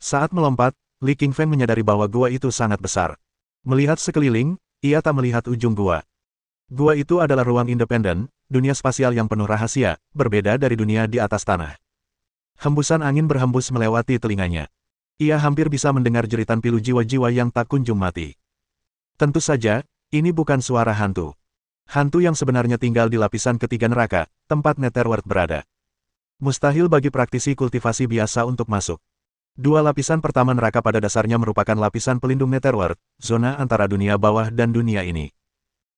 Saat melompat, Li King Feng menyadari bahwa gua itu sangat besar. Melihat sekeliling, ia tak melihat ujung gua. Gua itu adalah ruang independen, dunia spasial yang penuh rahasia, berbeda dari dunia di atas tanah. Hembusan angin berhembus melewati telinganya. Ia hampir bisa mendengar jeritan pilu jiwa-jiwa yang tak kunjung mati. Tentu saja, ini bukan suara hantu. Hantu yang sebenarnya tinggal di lapisan ketiga neraka, tempat Netherworld berada. Mustahil bagi praktisi kultivasi biasa untuk masuk. Dua lapisan pertama neraka pada dasarnya merupakan lapisan pelindung Netherworld, zona antara dunia bawah dan dunia ini.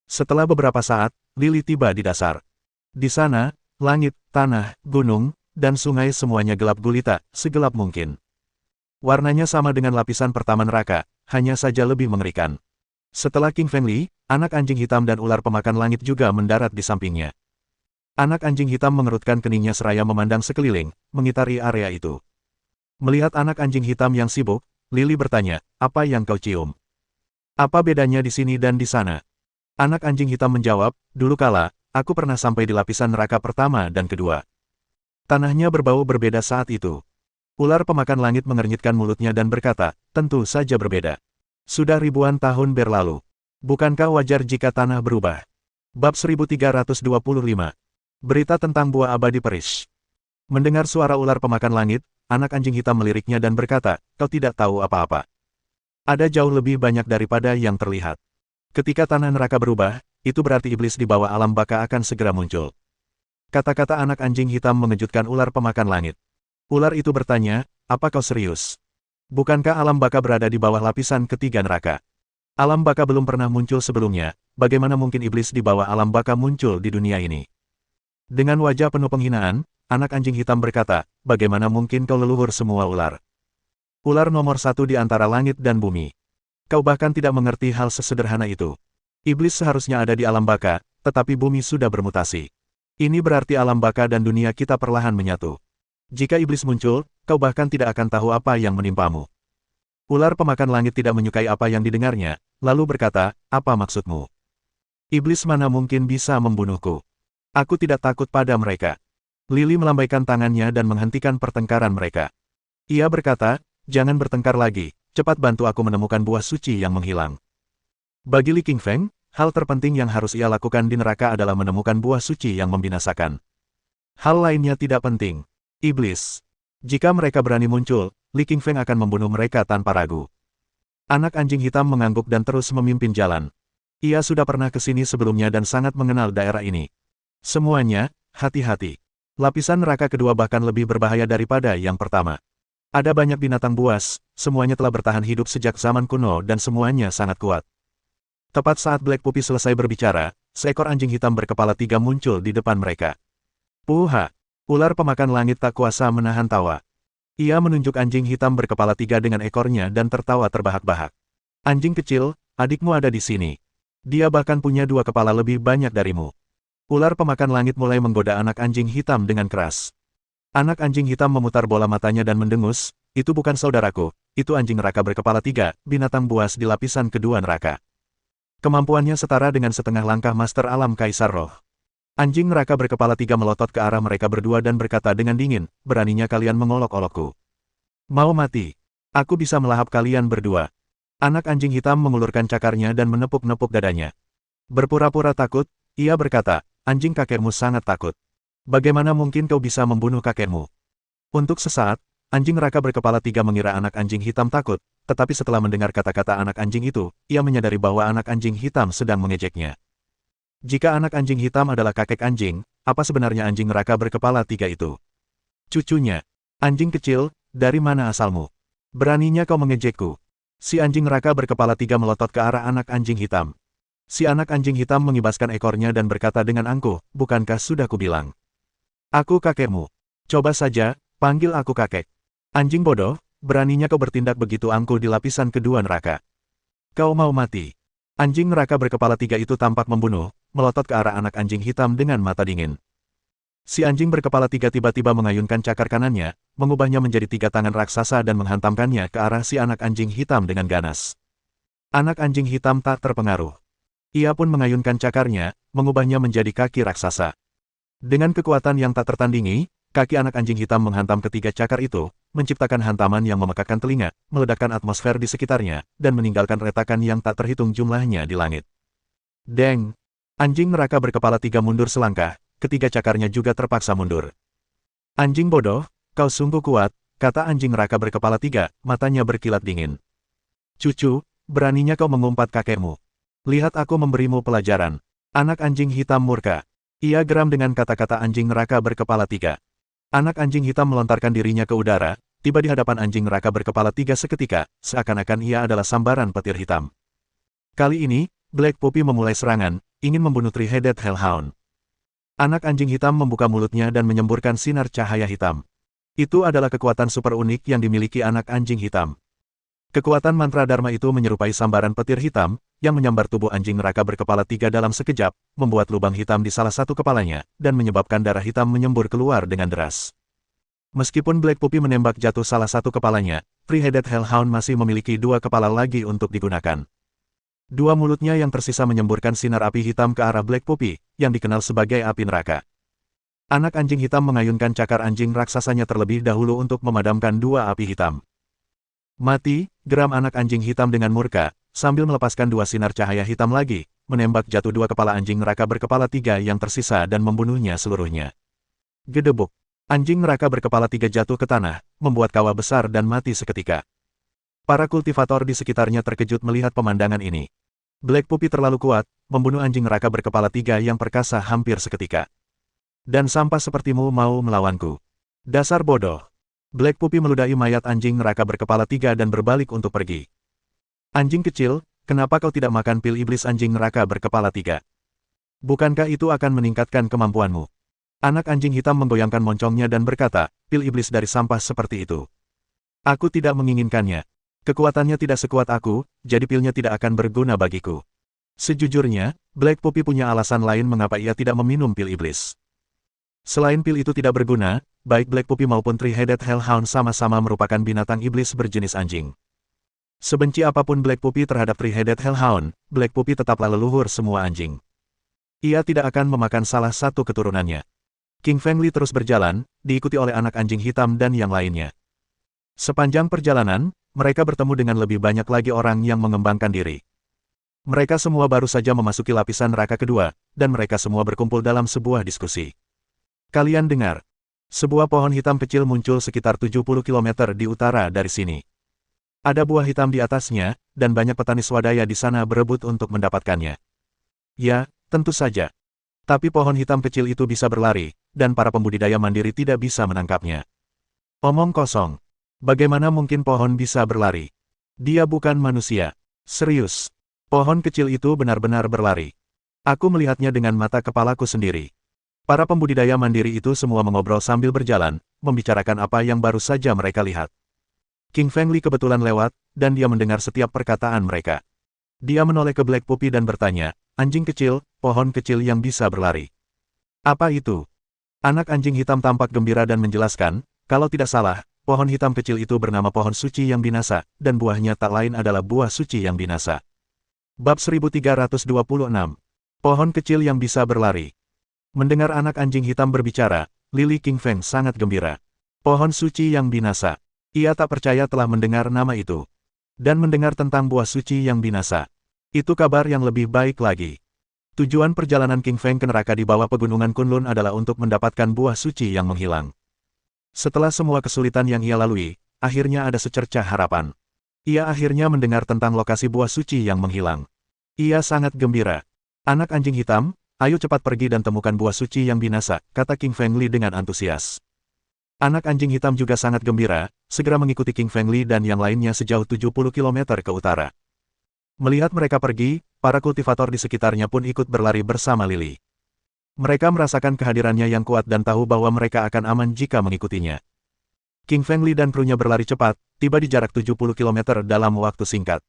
Setelah beberapa saat, Lily tiba di dasar. Di sana, langit, tanah, gunung, dan sungai semuanya gelap gulita, segelap mungkin. Warnanya sama dengan lapisan pertama neraka, hanya saja lebih mengerikan. Setelah King Feng Li, anak anjing hitam dan ular pemakan langit juga mendarat di sampingnya. Anak anjing hitam mengerutkan keningnya seraya memandang sekeliling, mengitari area itu. Melihat anak anjing hitam yang sibuk, Lily bertanya, apa yang kau cium? Apa bedanya di sini dan di sana? Anak anjing hitam menjawab, dulu kala, aku pernah sampai di lapisan neraka pertama dan kedua. Tanahnya berbau berbeda saat itu. Ular pemakan langit mengernyitkan mulutnya dan berkata, tentu saja berbeda. Sudah ribuan tahun berlalu. Bukankah wajar jika tanah berubah? Bab 1325. Berita tentang buah abadi Perish. Mendengar suara ular pemakan langit, anak anjing hitam meliriknya dan berkata, kau tidak tahu apa-apa. Ada jauh lebih banyak daripada yang terlihat. Ketika tanah neraka berubah, itu berarti iblis di bawah alam baka akan segera muncul. Kata-kata anak anjing hitam mengejutkan ular pemakan langit. Ular itu bertanya, apa kau serius? Bukankah alam baka berada di bawah lapisan ketiga neraka? Alam baka belum pernah muncul sebelumnya, bagaimana mungkin iblis di bawah alam baka muncul di dunia ini? Dengan wajah penuh penghinaan, anak anjing hitam berkata, bagaimana mungkin kau leluhur semua ular? Ular nomor satu di antara langit dan bumi. Kau bahkan tidak mengerti hal sesederhana itu. Iblis seharusnya ada di alam baka, tetapi bumi sudah bermutasi. Ini berarti alam baka dan dunia kita perlahan menyatu. Jika iblis muncul, kau bahkan tidak akan tahu apa yang menimpamu. Ular pemakan langit tidak menyukai apa yang didengarnya, lalu berkata, apa maksudmu? Iblis mana mungkin bisa membunuhku? Aku tidak takut pada mereka. Lily melambaikan tangannya dan menghentikan pertengkaran mereka. Ia berkata, jangan bertengkar lagi, cepat bantu aku menemukan buah suci yang menghilang. Bagi Li Qingfeng, hal terpenting yang harus ia lakukan di neraka adalah menemukan buah suci yang membinasakan. Hal lainnya tidak penting. Iblis. Jika mereka berani muncul, Li Qingfeng akan membunuh mereka tanpa ragu. Anak anjing hitam mengangguk dan terus memimpin jalan. Ia sudah pernah ke sini sebelumnya dan sangat mengenal daerah ini. Semuanya, hati-hati. Lapisan neraka kedua bahkan lebih berbahaya daripada yang pertama. Ada banyak binatang buas, semuanya telah bertahan hidup sejak zaman kuno dan semuanya sangat kuat. Tepat saat Black Puppy selesai berbicara, seekor anjing hitam berkepala tiga muncul di depan mereka. Puha! Ular pemakan langit tak kuasa menahan tawa. Ia menunjuk anjing hitam berkepala tiga dengan ekornya dan tertawa terbahak-bahak. Anjing kecil, adikmu ada di sini. Dia bahkan punya dua kepala lebih banyak darimu. Ular pemakan langit mulai menggoda anak anjing hitam dengan keras. Anak anjing hitam memutar bola matanya dan mendengus, itu bukan saudaraku, itu anjing neraka berkepala tiga, binatang buas di lapisan kedua neraka. Kemampuannya setara dengan setengah langkah Master Alam Kaisar Roh. Anjing neraka berkepala 3 melotot ke arah mereka berdua dan berkata dengan dingin, beraninya kalian mengolok-olokku. Mau mati? Aku bisa melahap kalian berdua. Anak anjing hitam mengulurkan cakarnya dan menepuk-nepuk dadanya. Berpura-pura takut, ia berkata, anjing kakekmu sangat takut. Bagaimana mungkin kau bisa membunuh kakekmu? Untuk sesaat, anjing neraka berkepala 3 mengira anak anjing hitam takut, tetapi setelah mendengar kata-kata anak anjing itu, ia menyadari bahwa anak anjing hitam sedang mengejeknya. Jika anak anjing hitam adalah kakek anjing, apa sebenarnya anjing neraka berkepala 3 itu? Cucunya. Anjing kecil, dari mana asalmu? Beraninya kau mengejekku. Si anjing neraka berkepala 3 melotot ke arah anak anjing hitam. Si anak anjing hitam mengibaskan ekornya dan berkata dengan angkuh, bukankah sudah kubilang? Aku kakekmu. Coba saja, panggil aku kakek. Anjing bodoh, beraninya kau bertindak begitu angkuh di lapisan kedua neraka. Kau mau mati. Anjing neraka berkepala 3 itu tampak membunuh, melotot ke arah anak anjing hitam dengan mata dingin. Si anjing berkepala 3 tiba-tiba mengayunkan cakar kanannya, mengubahnya menjadi 3 tangan raksasa dan menghantamkannya ke arah si anak anjing hitam dengan ganas. Anak anjing hitam tak terpengaruh. Ia pun mengayunkan cakarnya, mengubahnya menjadi kaki raksasa. Dengan kekuatan yang tak tertandingi, kaki anak anjing hitam menghantam ketiga cakar itu, menciptakan hantaman yang memekakkan telinga, meledakkan atmosfer di sekitarnya, dan meninggalkan retakan yang tak terhitung jumlahnya di langit. Deng! Anjing neraka berkepala 3 mundur selangkah, ketiga cakarnya juga terpaksa mundur. Anjing bodoh, kau sungguh kuat, kata anjing neraka berkepala 3, matanya berkilat dingin. Cucu, beraninya kau mengumpat kakekmu. Lihat aku memberimu pelajaran. Anak anjing hitam murka. Ia geram dengan kata-kata anjing neraka berkepala 3. Anak anjing hitam melontarkan dirinya ke udara, tiba di hadapan anjing neraka berkepala 3 seketika, seakan-akan ia adalah sambaran petir hitam. Kali ini, Black Puppy memulai serangan, ingin membunuh Three-Headed Hellhound. Anak anjing hitam membuka mulutnya dan menyemburkan sinar cahaya hitam. Itu adalah kekuatan super unik yang dimiliki anak anjing hitam. Kekuatan mantra Dharma itu menyerupai sambaran petir hitam, yang menyambar tubuh anjing neraka berkepala 3 dalam sekejap, membuat lubang hitam di salah satu kepalanya, dan menyebabkan darah hitam menyembur keluar dengan deras. Meskipun Black Puppy menembak jatuh salah satu kepalanya, Three-Headed Hellhound masih memiliki 2 kepala lagi untuk digunakan. 2 mulutnya yang tersisa menyemburkan sinar api hitam ke arah Black Puppy, yang dikenal sebagai api neraka. Anak anjing hitam mengayunkan cakar anjing raksasanya terlebih dahulu untuk memadamkan 2 api hitam. Mati, geram anak anjing hitam dengan murka, sambil melepaskan 2 sinar cahaya hitam lagi, menembak jatuh 2 kepala anjing neraka berkepala 3 yang tersisa dan membunuhnya seluruhnya. Gedebuk. Anjing neraka berkepala 3 jatuh ke tanah, membuat kawah besar dan mati seketika. Para kultivator di sekitarnya terkejut melihat pemandangan ini. Black Puppy terlalu kuat, membunuh anjing neraka berkepala 3 yang perkasa hampir seketika. Dan sampah sepertimu mau melawanku. Dasar bodoh. Black Puppy meludahi mayat anjing neraka berkepala 3 dan berbalik untuk pergi. Anjing kecil, kenapa kau tidak makan pil iblis anjing neraka berkepala 3? Bukankah itu akan meningkatkan kemampuanmu? Anak anjing hitam menggoyangkan moncongnya dan berkata, pil iblis dari sampah seperti itu. Aku tidak menginginkannya. Kekuatannya tidak sekuat aku, jadi pilnya tidak akan berguna bagiku. Sejujurnya, Black Puppy punya alasan lain mengapa ia tidak meminum pil iblis. Selain pil itu tidak berguna, baik Black Puppy maupun Three-Headed Hellhound sama-sama merupakan binatang iblis berjenis anjing. Sebenci apapun Black Puppy terhadap Three-Headed Hellhound, Black Puppy tetaplah leluhur semua anjing. Ia tidak akan memakan salah satu keturunannya. King Fengli terus berjalan, diikuti oleh anak anjing hitam dan yang lainnya. Sepanjang perjalanan, mereka bertemu dengan lebih banyak lagi orang yang mengembangkan diri. Mereka semua baru saja memasuki lapisan neraka kedua, dan mereka semua berkumpul dalam sebuah diskusi. Kalian dengar? Sebuah pohon hitam kecil muncul sekitar 70 km di utara dari sini. Ada buah hitam di atasnya, dan banyak petani swadaya di sana berebut untuk mendapatkannya. Ya, tentu saja. Tapi pohon hitam kecil itu bisa berlari, dan para pembudidaya mandiri tidak bisa menangkapnya. Omong kosong. Bagaimana mungkin pohon bisa berlari? Dia bukan manusia. Serius. Pohon kecil itu benar-benar berlari. Aku melihatnya dengan mata kepalaku sendiri. Para pembudidaya mandiri itu semua mengobrol sambil berjalan, membicarakan apa yang baru saja mereka lihat. King Fengli kebetulan lewat, dan dia mendengar setiap perkataan mereka. Dia menoleh ke Black Puppy dan bertanya, anjing kecil, pohon kecil yang bisa berlari. Apa itu? Anak anjing hitam tampak gembira dan menjelaskan, kalau tidak salah, pohon hitam kecil itu bernama pohon suci yang binasa, dan buahnya tak lain adalah buah suci yang binasa. Bab 1326. Pohon kecil yang bisa berlari. Mendengar anak anjing hitam berbicara, Lili Qingfeng sangat gembira. Pohon suci yang binasa. Ia tak percaya telah mendengar nama itu. Dan mendengar tentang buah suci yang binasa. Itu kabar yang lebih baik lagi. Tujuan perjalanan Qingfeng ke neraka di bawah pegunungan Kunlun adalah untuk mendapatkan buah suci yang menghilang. Setelah semua kesulitan yang ia lalui, akhirnya ada secercah harapan. Ia akhirnya mendengar tentang lokasi buah suci yang menghilang. Ia sangat gembira. Anak anjing hitam, ayo cepat pergi dan temukan buah suci yang binasa, kata King Feng Li dengan antusias. Anak anjing hitam juga sangat gembira, segera mengikuti King Feng Li dan yang lainnya sejauh 70 km ke utara. Melihat mereka pergi, para kultivator di sekitarnya pun ikut berlari bersama Lili. Mereka merasakan kehadirannya yang kuat dan tahu bahwa mereka akan aman jika mengikutinya. King Feng Li dan krunya berlari cepat, tiba di jarak 70 km dalam waktu singkat.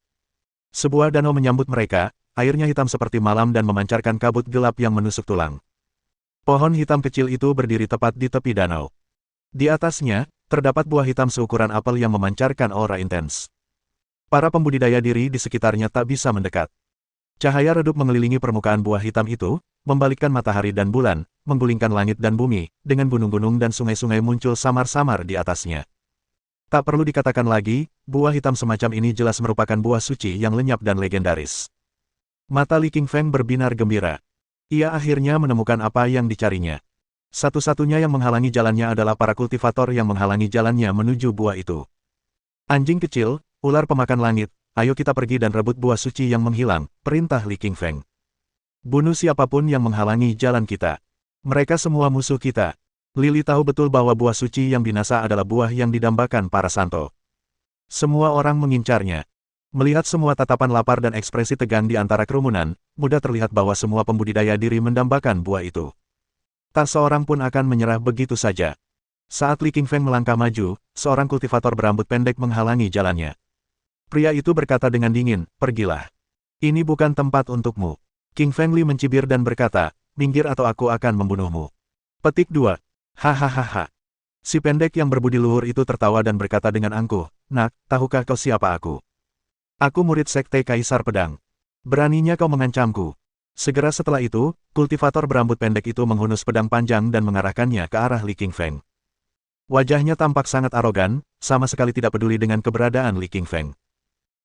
Sebuah danau menyambut mereka, airnya hitam seperti malam dan memancarkan kabut gelap yang menusuk tulang. Pohon hitam kecil itu berdiri tepat di tepi danau. Di atasnya, terdapat buah hitam seukuran apel yang memancarkan aura intens. Para pembudidaya diri di sekitarnya tak bisa mendekat. Cahaya redup mengelilingi permukaan buah hitam itu, membalikkan matahari dan bulan, menggulingkan langit dan bumi, dengan gunung-gunung dan sungai-sungai muncul samar-samar di atasnya. Tak perlu dikatakan lagi, buah hitam semacam ini jelas merupakan buah suci yang lenyap dan legendaris. Mata Li Qingfeng berbinar gembira. Ia akhirnya menemukan apa yang dicarinya. Satu-satunya yang menghalangi jalannya adalah para kultivator yang menghalangi jalannya menuju buah itu. Anjing kecil, ular pemakan langit, ayo kita pergi dan rebut buah suci yang menghilang, perintah Li Qingfeng. Bunuh siapapun yang menghalangi jalan kita. Mereka semua musuh kita. Lili tahu betul bahwa buah suci yang binasa adalah buah yang didambakan para santo. Semua orang mengincarnya. Melihat semua tatapan lapar dan ekspresi tegang di antara kerumunan, mudah terlihat bahwa semua pembudidaya diri mendambakan buah itu. Tak seorang pun akan menyerah begitu saja. Saat Li Qingfeng melangkah maju, seorang kultivator berambut pendek menghalangi jalannya. Pria itu berkata dengan dingin, pergilah. Ini bukan tempat untukmu. Qingfeng Li mencibir dan berkata, minggir atau aku akan membunuhmu. Petik 2. Hahaha. Si pendek yang berbudi luhur itu tertawa dan berkata dengan angkuh, nak, tahukah kau siapa aku? Aku murid sekte Kaisar Pedang. Beraninya kau mengancamku. Segera setelah itu, kultivator berambut pendek itu menghunus pedang panjang dan mengarahkannya ke arah Li Qingfeng. Wajahnya tampak sangat arogan, sama sekali tidak peduli dengan keberadaan Li Qingfeng.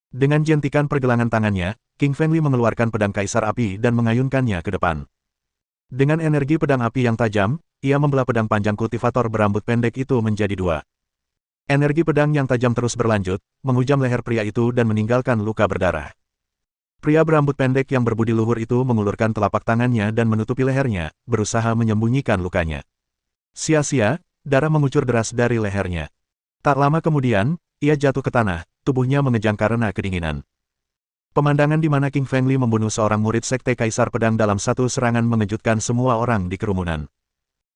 Dengan jentikan pergelangan tangannya, King Feng Li mengeluarkan pedang kaisar api dan mengayunkannya ke depan. Dengan energi pedang api yang tajam, ia membelah pedang panjang kultivator berambut pendek itu menjadi dua. Energi pedang yang tajam terus berlanjut, menghujam leher pria itu dan meninggalkan luka berdarah. Pria berambut pendek yang berbudi luhur itu mengulurkan telapak tangannya dan menutupi lehernya, berusaha menyembunyikan lukanya. Sia-sia, darah mengucur deras dari lehernya. Tak lama kemudian, ia jatuh ke tanah, tubuhnya mengejang karena kedinginan. Pemandangan di mana King Feng Li membunuh seorang murid sekte Kaisar Pedang dalam satu serangan mengejutkan semua orang di kerumunan.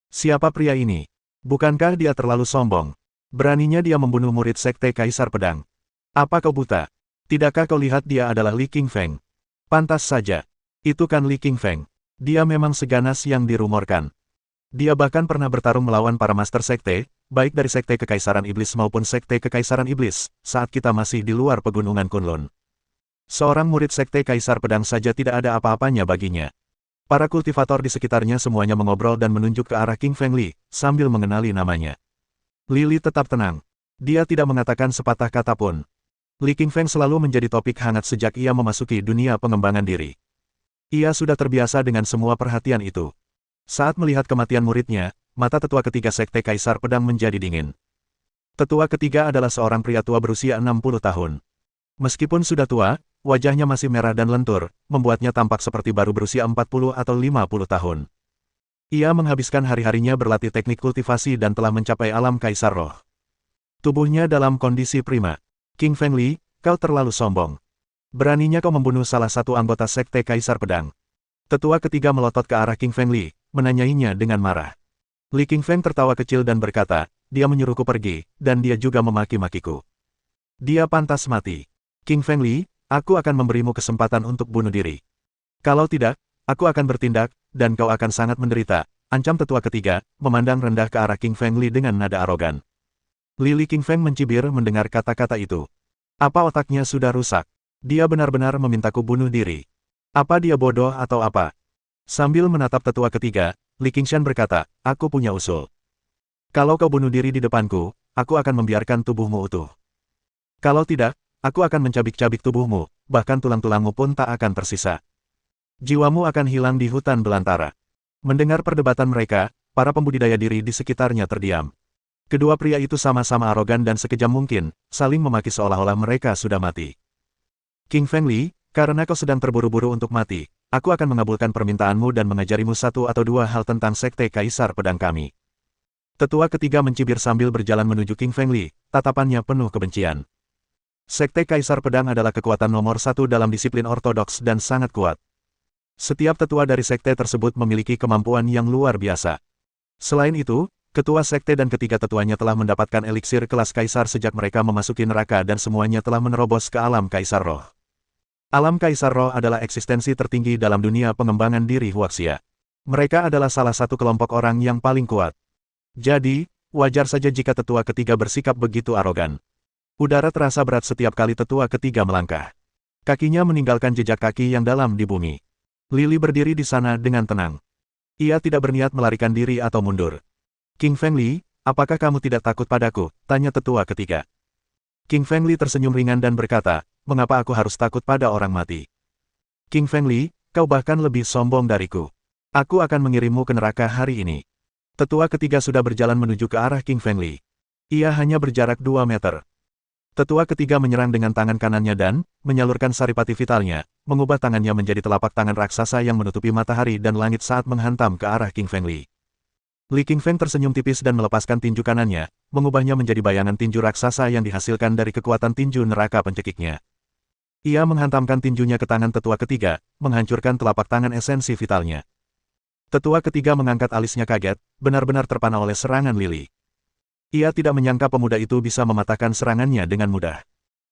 Siapa pria ini? Bukankah dia terlalu sombong? Beraninya dia membunuh murid sekte Kaisar Pedang. Apa kau buta? Tidakkah kau lihat dia adalah Li Qingfeng? Pantas saja. Itu kan Li Qingfeng. Dia memang seganas yang dirumorkan. Dia bahkan pernah bertarung melawan para master sekte, baik dari sekte Kekaisaran Iblis maupun sekte Kekaisaran Iblis, saat kita masih di luar pegunungan Kunlun. Seorang murid sekte Kaisar Pedang saja tidak ada apa-apanya baginya. Para kultivator di sekitarnya semuanya mengobrol dan menunjuk ke arah King Feng Li, sambil mengenali namanya. Lili tetap tenang. Dia tidak mengatakan sepatah kata pun. Li Qingfeng selalu menjadi topik hangat sejak ia memasuki dunia pengembangan diri. Ia sudah terbiasa dengan semua perhatian itu. Saat melihat kematian muridnya, mata tetua ketiga sekte Kaisar Pedang menjadi dingin. Tetua ketiga adalah seorang pria tua berusia 60 tahun. Meskipun sudah tua, wajahnya masih merah dan lentur, membuatnya tampak seperti baru berusia 40 atau 50 tahun. Ia menghabiskan hari-harinya berlatih teknik kultivasi dan telah mencapai alam Kaisar Roh. Tubuhnya dalam kondisi prima. King Feng Li, kau terlalu sombong. Beraninya kau membunuh salah satu anggota sekte Kaisar Pedang. Tetua ketiga melotot ke arah King Feng Li, menanyainya dengan marah. Li Qingfeng tertawa kecil dan berkata, dia menyuruhku pergi, dan dia juga memaki-makiku. Dia pantas mati. King Feng Li, aku akan memberimu kesempatan untuk bunuh diri. Kalau tidak, aku akan bertindak, dan kau akan sangat menderita, ancam tetua ketiga, memandang rendah ke arah King Feng Li dengan nada arogan. Li Qingfeng mencibir mendengar kata-kata itu. Apa otaknya sudah rusak? Dia benar-benar memintaku bunuh diri. Apa dia bodoh atau apa? Sambil menatap tetua ketiga, Li Qingshan berkata, aku punya usul. Kalau kau bunuh diri di depanku, aku akan membiarkan tubuhmu utuh. Kalau tidak, aku akan mencabik-cabik tubuhmu, bahkan tulang-tulangmu pun tak akan tersisa. Jiwamu akan hilang di hutan belantara. Mendengar perdebatan mereka, para pembudidaya diri di sekitarnya terdiam. Kedua pria itu sama-sama arogan dan sekejam mungkin, saling memaki seolah-olah mereka sudah mati. King Fengli, karena kau sedang terburu-buru untuk mati, aku akan mengabulkan permintaanmu dan mengajarimu satu atau dua hal tentang Sekte Kaisar Pedang kami. Tetua ketiga mencibir sambil berjalan menuju King Fengli, tatapannya penuh kebencian. Sekte Kaisar Pedang adalah kekuatan nomor satu dalam disiplin ortodoks dan sangat kuat. Setiap tetua dari sekte tersebut memiliki kemampuan yang luar biasa. Selain itu, ketua sekte dan ketiga tetuanya telah mendapatkan eliksir kelas kaisar sejak mereka memasuki neraka dan semuanya telah menerobos ke alam kaisar roh. Alam Kaisar Roh adalah eksistensi tertinggi dalam dunia pengembangan diri Huaxia. Mereka adalah salah satu kelompok orang yang paling kuat. Jadi, wajar saja jika tetua ketiga bersikap begitu arogan. Udara terasa berat setiap kali tetua ketiga melangkah. Kakinya meninggalkan jejak kaki yang dalam di bumi. Lili berdiri di sana dengan tenang. Ia tidak berniat melarikan diri atau mundur. King Fengli, apakah kamu tidak takut padaku? Tanya tetua ketiga. King Fengli tersenyum ringan dan berkata, mengapa aku harus takut pada orang mati? King Fengli, kau bahkan lebih sombong dariku. Aku akan mengirimmu ke neraka hari ini. Tetua ketiga sudah berjalan menuju ke arah King Fengli. Ia hanya berjarak 2 meter. Tetua ketiga menyerang dengan tangan kanannya dan, menyalurkan saripati vitalnya, mengubah tangannya menjadi telapak tangan raksasa yang menutupi matahari dan langit saat menghantam ke arah King Fengli. Li Qingfeng tersenyum tipis dan melepaskan tinju kanannya, mengubahnya menjadi bayangan tinju raksasa yang dihasilkan dari kekuatan tinju neraka pencekiknya. Ia menghantamkan tinjunya ke tangan tetua ketiga, menghancurkan telapak tangan esensi vitalnya. Tetua ketiga mengangkat alisnya kaget, benar-benar terpana oleh serangan Lili. Ia tidak menyangka pemuda itu bisa mematahkan serangannya dengan mudah.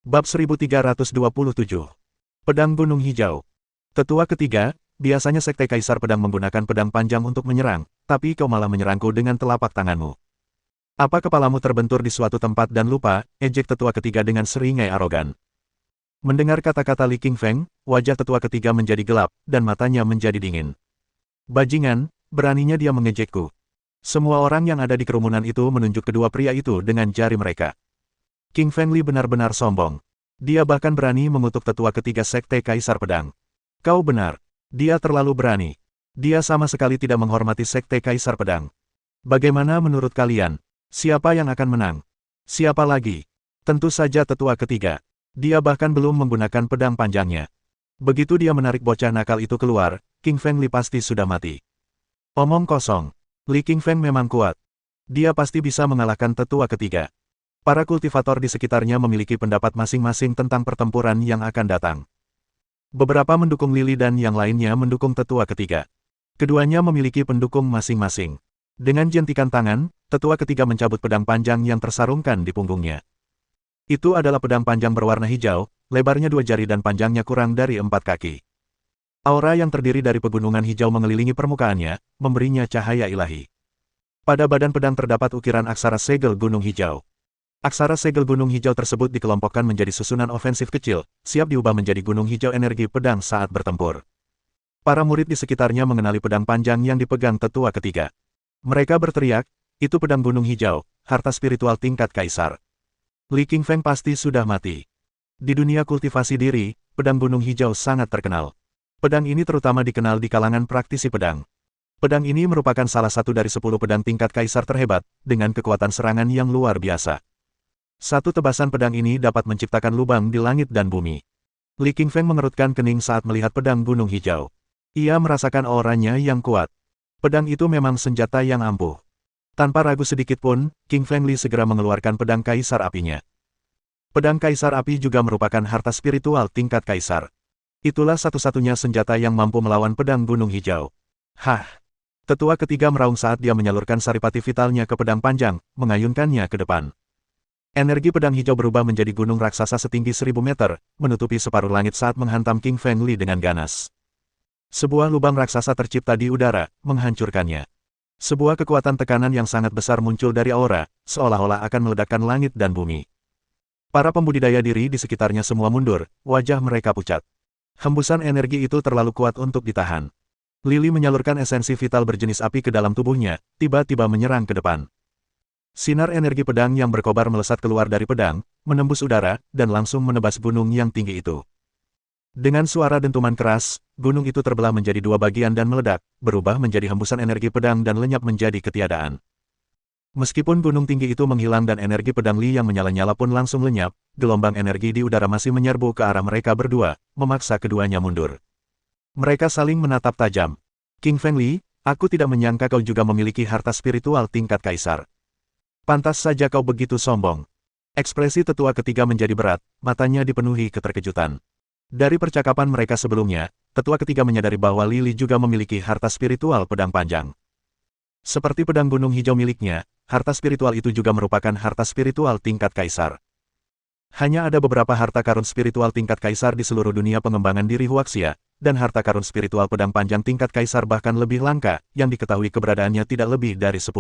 Bab 1327. Pedang Gunung Hijau. Tetua ketiga, biasanya Sekte Kaisar Pedang menggunakan pedang panjang untuk menyerang, tapi kau malah menyerangku dengan telapak tanganmu. Apa kepalamu terbentur di suatu tempat dan lupa? Ejek tetua ketiga dengan seringai arogan. Mendengar kata-kata Li Qingfeng, wajah tetua ketiga menjadi gelap, dan matanya menjadi dingin. Bajingan, beraninya dia mengejekku. Semua orang yang ada di kerumunan itu menunjuk kedua pria itu dengan jari mereka. King Fengli benar-benar sombong. Dia bahkan berani mengutuk tetua ketiga Sekte Kaisar Pedang. Kau benar. Dia terlalu berani. Dia sama sekali tidak menghormati Sekte Kaisar Pedang. Bagaimana menurut kalian? Siapa yang akan menang? Siapa lagi? Tentu saja tetua ketiga. Dia bahkan belum menggunakan pedang panjangnya. Begitu dia menarik bocah nakal itu keluar, King Fengli pasti sudah mati. Omong kosong. Li Qingfeng memang kuat. Dia pasti bisa mengalahkan tetua ketiga. Para kultivator di sekitarnya memiliki pendapat masing-masing tentang pertempuran yang akan datang. Beberapa mendukung Lili dan yang lainnya mendukung tetua ketiga. Keduanya memiliki pendukung masing-masing. Dengan jentikan tangan, tetua ketiga mencabut pedang panjang yang tersarungkan di punggungnya. Itu adalah pedang panjang berwarna hijau, lebarnya 2 jari dan panjangnya kurang dari 4 kaki. Aura yang terdiri dari pegunungan hijau mengelilingi permukaannya, memberinya cahaya ilahi. Pada badan pedang terdapat ukiran aksara segel gunung hijau. Aksara segel gunung hijau tersebut dikelompokkan menjadi susunan ofensif kecil, siap diubah menjadi gunung hijau energi pedang saat bertempur. Para murid di sekitarnya mengenali pedang panjang yang dipegang tetua ketiga. Mereka berteriak, itu pedang gunung hijau, harta spiritual tingkat kaisar. Li Qingfeng pasti sudah mati. Di dunia kultivasi diri, pedang gunung hijau sangat terkenal. Pedang ini terutama dikenal di kalangan praktisi pedang. Pedang ini merupakan salah satu dari 10 pedang tingkat kaisar terhebat, dengan kekuatan serangan yang luar biasa. Satu tebasan pedang ini dapat menciptakan lubang di langit dan bumi. Li Qingfeng mengerutkan kening saat melihat pedang gunung hijau. Ia merasakan auranya yang kuat. Pedang itu memang senjata yang ampuh. Tanpa ragu sedikit pun, King Fengli segera mengeluarkan pedang kaisar apinya. Pedang kaisar api juga merupakan harta spiritual tingkat kaisar. Itulah satu-satunya senjata yang mampu melawan pedang gunung hijau. Hah! Tetua ketiga meraung saat dia menyalurkan saripati vitalnya ke pedang panjang, mengayunkannya ke depan. Energi pedang hijau berubah menjadi gunung raksasa setinggi 1000 meter, menutupi separuh langit saat menghantam King Fengli dengan ganas. Sebuah lubang raksasa tercipta di udara, menghancurkannya. Sebuah kekuatan tekanan yang sangat besar muncul dari aura, seolah-olah akan meledakkan langit dan bumi. Para pembudidaya diri di sekitarnya semua mundur, wajah mereka pucat. Hembusan energi itu terlalu kuat untuk ditahan. Lily menyalurkan esensi vital berjenis api ke dalam tubuhnya, tiba-tiba menyerang ke depan. Sinar energi pedang yang berkobar melesat keluar dari pedang, menembus udara, dan langsung menebas gunung yang tinggi itu. Dengan suara dentuman keras, gunung itu terbelah menjadi dua bagian dan meledak, berubah menjadi hembusan energi pedang dan lenyap menjadi ketiadaan. Meskipun gunung tinggi itu menghilang dan energi pedang Li yang menyala-nyala pun langsung lenyap, gelombang energi di udara masih menyerbu ke arah mereka berdua, memaksa keduanya mundur. Mereka saling menatap tajam. King Feng Li, aku tidak menyangka kau juga memiliki harta spiritual tingkat kaisar. Pantas saja kau begitu sombong. Ekspresi tetua ketiga menjadi berat, matanya dipenuhi keterkejutan. Dari percakapan mereka sebelumnya, tetua ketiga menyadari bahwa Lily juga memiliki harta spiritual pedang panjang. Seperti pedang gunung hijau miliknya, harta spiritual itu juga merupakan harta spiritual tingkat kaisar. Hanya ada beberapa harta karun spiritual tingkat kaisar di seluruh dunia pengembangan diri Huaxia, dan harta karun spiritual pedang panjang tingkat kaisar bahkan lebih langka, yang diketahui keberadaannya tidak lebih dari 10.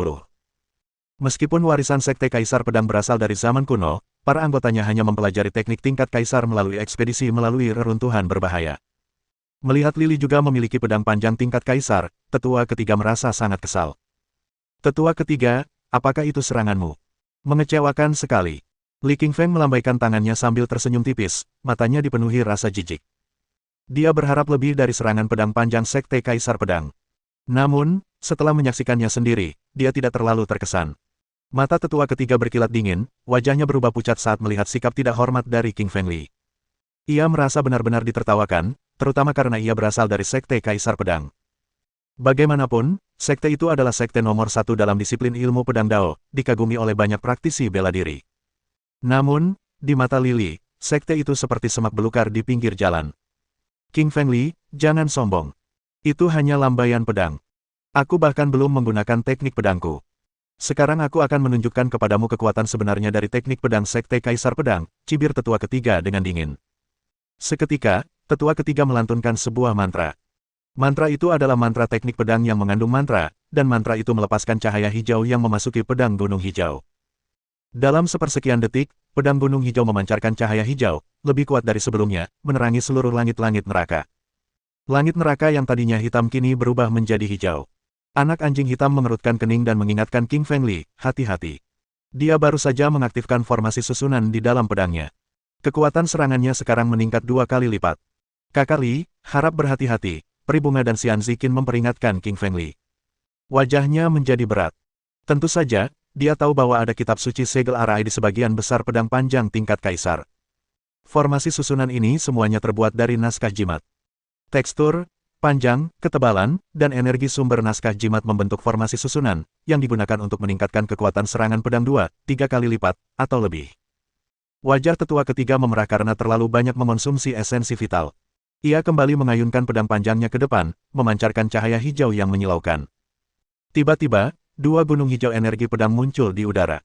Meskipun warisan sekte kaisar pedang berasal dari zaman kuno, para anggotanya hanya mempelajari teknik tingkat kaisar melalui ekspedisi melalui reruntuhan berbahaya. Melihat Lily juga memiliki pedang panjang tingkat kaisar, tetua ketiga merasa sangat kesal. Tetua ketiga, apakah itu seranganmu? Mengecewakan sekali. Li Qingfeng melambaikan tangannya sambil tersenyum tipis, matanya dipenuhi rasa jijik. Dia berharap lebih dari serangan pedang panjang sekte kaisar pedang. Namun, setelah menyaksikannya sendiri, dia tidak terlalu terkesan. Mata tetua ketiga berkilat dingin, wajahnya berubah pucat saat melihat sikap tidak hormat dari King Feng Li. Ia merasa benar-benar ditertawakan, terutama karena ia berasal dari sekte kaisar pedang. Bagaimanapun, sekte itu adalah sekte nomor satu dalam disiplin ilmu pedang Dao, dikagumi oleh banyak praktisi bela diri. Namun, di mata Lily, sekte itu seperti semak belukar di pinggir jalan. King Feng Li, jangan sombong. Itu hanya lambaian pedang. Aku bahkan belum menggunakan teknik pedangku. Sekarang aku akan menunjukkan kepadamu kekuatan sebenarnya dari teknik pedang sekte kaisar pedang, cibir tetua ketiga dengan dingin. Seketika, tetua ketiga melantunkan sebuah mantra. Mantra itu adalah mantra teknik pedang yang mengandung mantra, dan mantra itu melepaskan cahaya hijau yang memasuki pedang gunung hijau. Dalam sepersekian detik, pedang gunung hijau memancarkan cahaya hijau, lebih kuat dari sebelumnya, menerangi seluruh langit-langit neraka. Langit neraka yang tadinya hitam kini berubah menjadi hijau. Anak anjing hitam mengerutkan kening dan mengingatkan King Feng Li, hati-hati. Dia baru saja mengaktifkan formasi susunan di dalam pedangnya. Kekuatan serangannya sekarang meningkat 2 kali lipat. Kakak Li, harap berhati-hati. Peri Bunga dan Xian Ziqin memperingatkan King Feng Li. Wajahnya menjadi berat. Tentu saja, dia tahu bahwa ada kitab suci segel arai di sebagian besar pedang panjang tingkat kaisar. Formasi susunan ini semuanya terbuat dari naskah jimat. Tekstur, panjang, ketebalan, dan energi sumber naskah jimat membentuk formasi susunan, yang digunakan untuk meningkatkan kekuatan serangan pedang 2-3 kali lipat, atau lebih. Wajah tetua ketiga memerah karena terlalu banyak mengonsumsi esensi vital. Ia kembali mengayunkan pedang panjangnya ke depan, memancarkan cahaya hijau yang menyilaukan. Tiba-tiba, 2 gunung hijau energi pedang muncul di udara.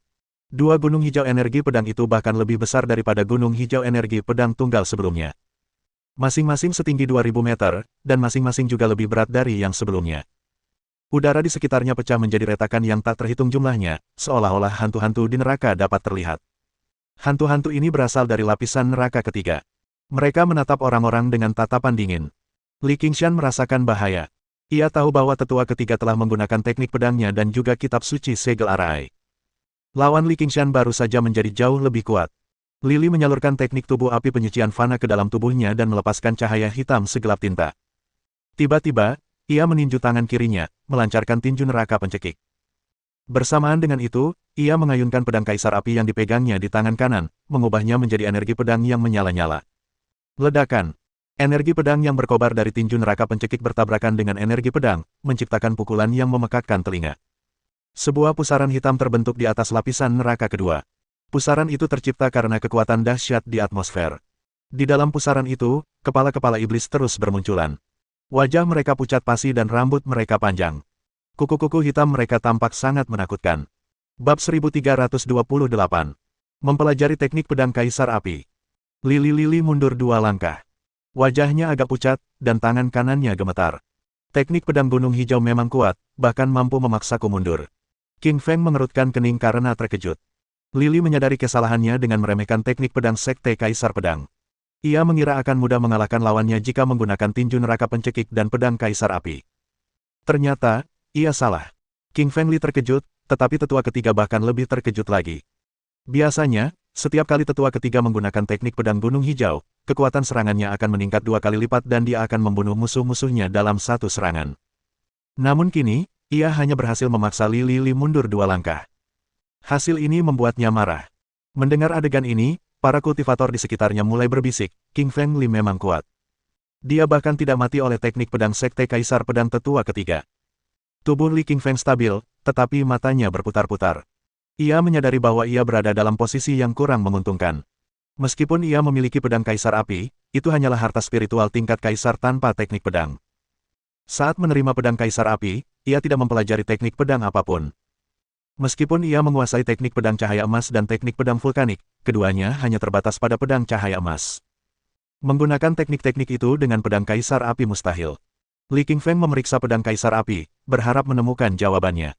2 gunung hijau energi pedang itu bahkan lebih besar daripada gunung hijau energi pedang tunggal sebelumnya. Masing-masing setinggi 2000 meter, dan masing-masing juga lebih berat dari yang sebelumnya. Udara di sekitarnya pecah menjadi retakan yang tak terhitung jumlahnya, seolah-olah hantu-hantu di neraka dapat terlihat. Hantu-hantu ini berasal dari lapisan neraka ketiga. Mereka menatap orang-orang dengan tatapan dingin. Li Qingshan merasakan bahaya. Ia tahu bahwa tetua ketiga telah menggunakan teknik pedangnya dan juga kitab suci segel arai. Lawan Li Qingshan baru saja menjadi jauh lebih kuat. Lily menyalurkan teknik tubuh api penyucian fana ke dalam tubuhnya dan melepaskan cahaya hitam segelap tinta. Tiba-tiba, ia meninju tangan kirinya, melancarkan tinju neraka pencekik. Bersamaan dengan itu, ia mengayunkan pedang kaisar api yang dipegangnya di tangan kanan, mengubahnya menjadi energi pedang yang menyala-nyala. Ledakan. Energi pedang yang berkobar dari tinju neraka pencekik bertabrakan dengan energi pedang, menciptakan pukulan yang memekakkan telinga. Sebuah pusaran hitam terbentuk di atas lapisan neraka kedua. Pusaran itu tercipta karena kekuatan dahsyat di atmosfer. Di dalam pusaran itu, kepala-kepala iblis terus bermunculan. Wajah mereka pucat pasi dan rambut mereka panjang. Kuku-kuku hitam mereka tampak sangat menakutkan. Bab 1328. Mempelajari teknik pedang kaisar api. Lili mundur 2 langkah. Wajahnya agak pucat, dan tangan kanannya gemetar. Teknik pedang gunung hijau memang kuat, bahkan mampu memaksaku mundur. King Feng mengerutkan kening karena terkejut. Lily menyadari kesalahannya dengan meremehkan teknik pedang Sekte Kaisar Pedang. Ia mengira akan mudah mengalahkan lawannya jika menggunakan tinju neraka pencekik dan pedang Kaisar Api. Ternyata, ia salah. King Fengli terkejut, tetapi tetua ketiga bahkan lebih terkejut lagi. Biasanya, setiap kali tetua ketiga menggunakan teknik pedang Gunung Hijau, kekuatan serangannya akan meningkat 2 kali lipat dan dia akan membunuh musuh-musuhnya dalam satu serangan. Namun kini, ia hanya berhasil memaksa Lily mundur 2 langkah. Hasil ini membuatnya marah. Mendengar adegan ini, para kultivator di sekitarnya mulai berbisik, King Fengli memang kuat. Dia bahkan tidak mati oleh teknik pedang Sekte Kaisar Pedang tetua ketiga. Tubuh Li King Feng stabil, tetapi matanya berputar-putar. Ia menyadari bahwa ia berada dalam posisi yang kurang menguntungkan. Meskipun ia memiliki pedang Kaisar Api, itu hanyalah harta spiritual tingkat Kaisar tanpa teknik pedang. Saat menerima pedang Kaisar Api, ia tidak mempelajari teknik pedang apapun. Meskipun ia menguasai teknik pedang cahaya emas dan teknik pedang vulkanik, keduanya hanya terbatas pada pedang cahaya emas. Menggunakan teknik-teknik itu dengan pedang Kaisar Api mustahil. Li King Feng memeriksa pedang Kaisar Api, berharap menemukan jawabannya.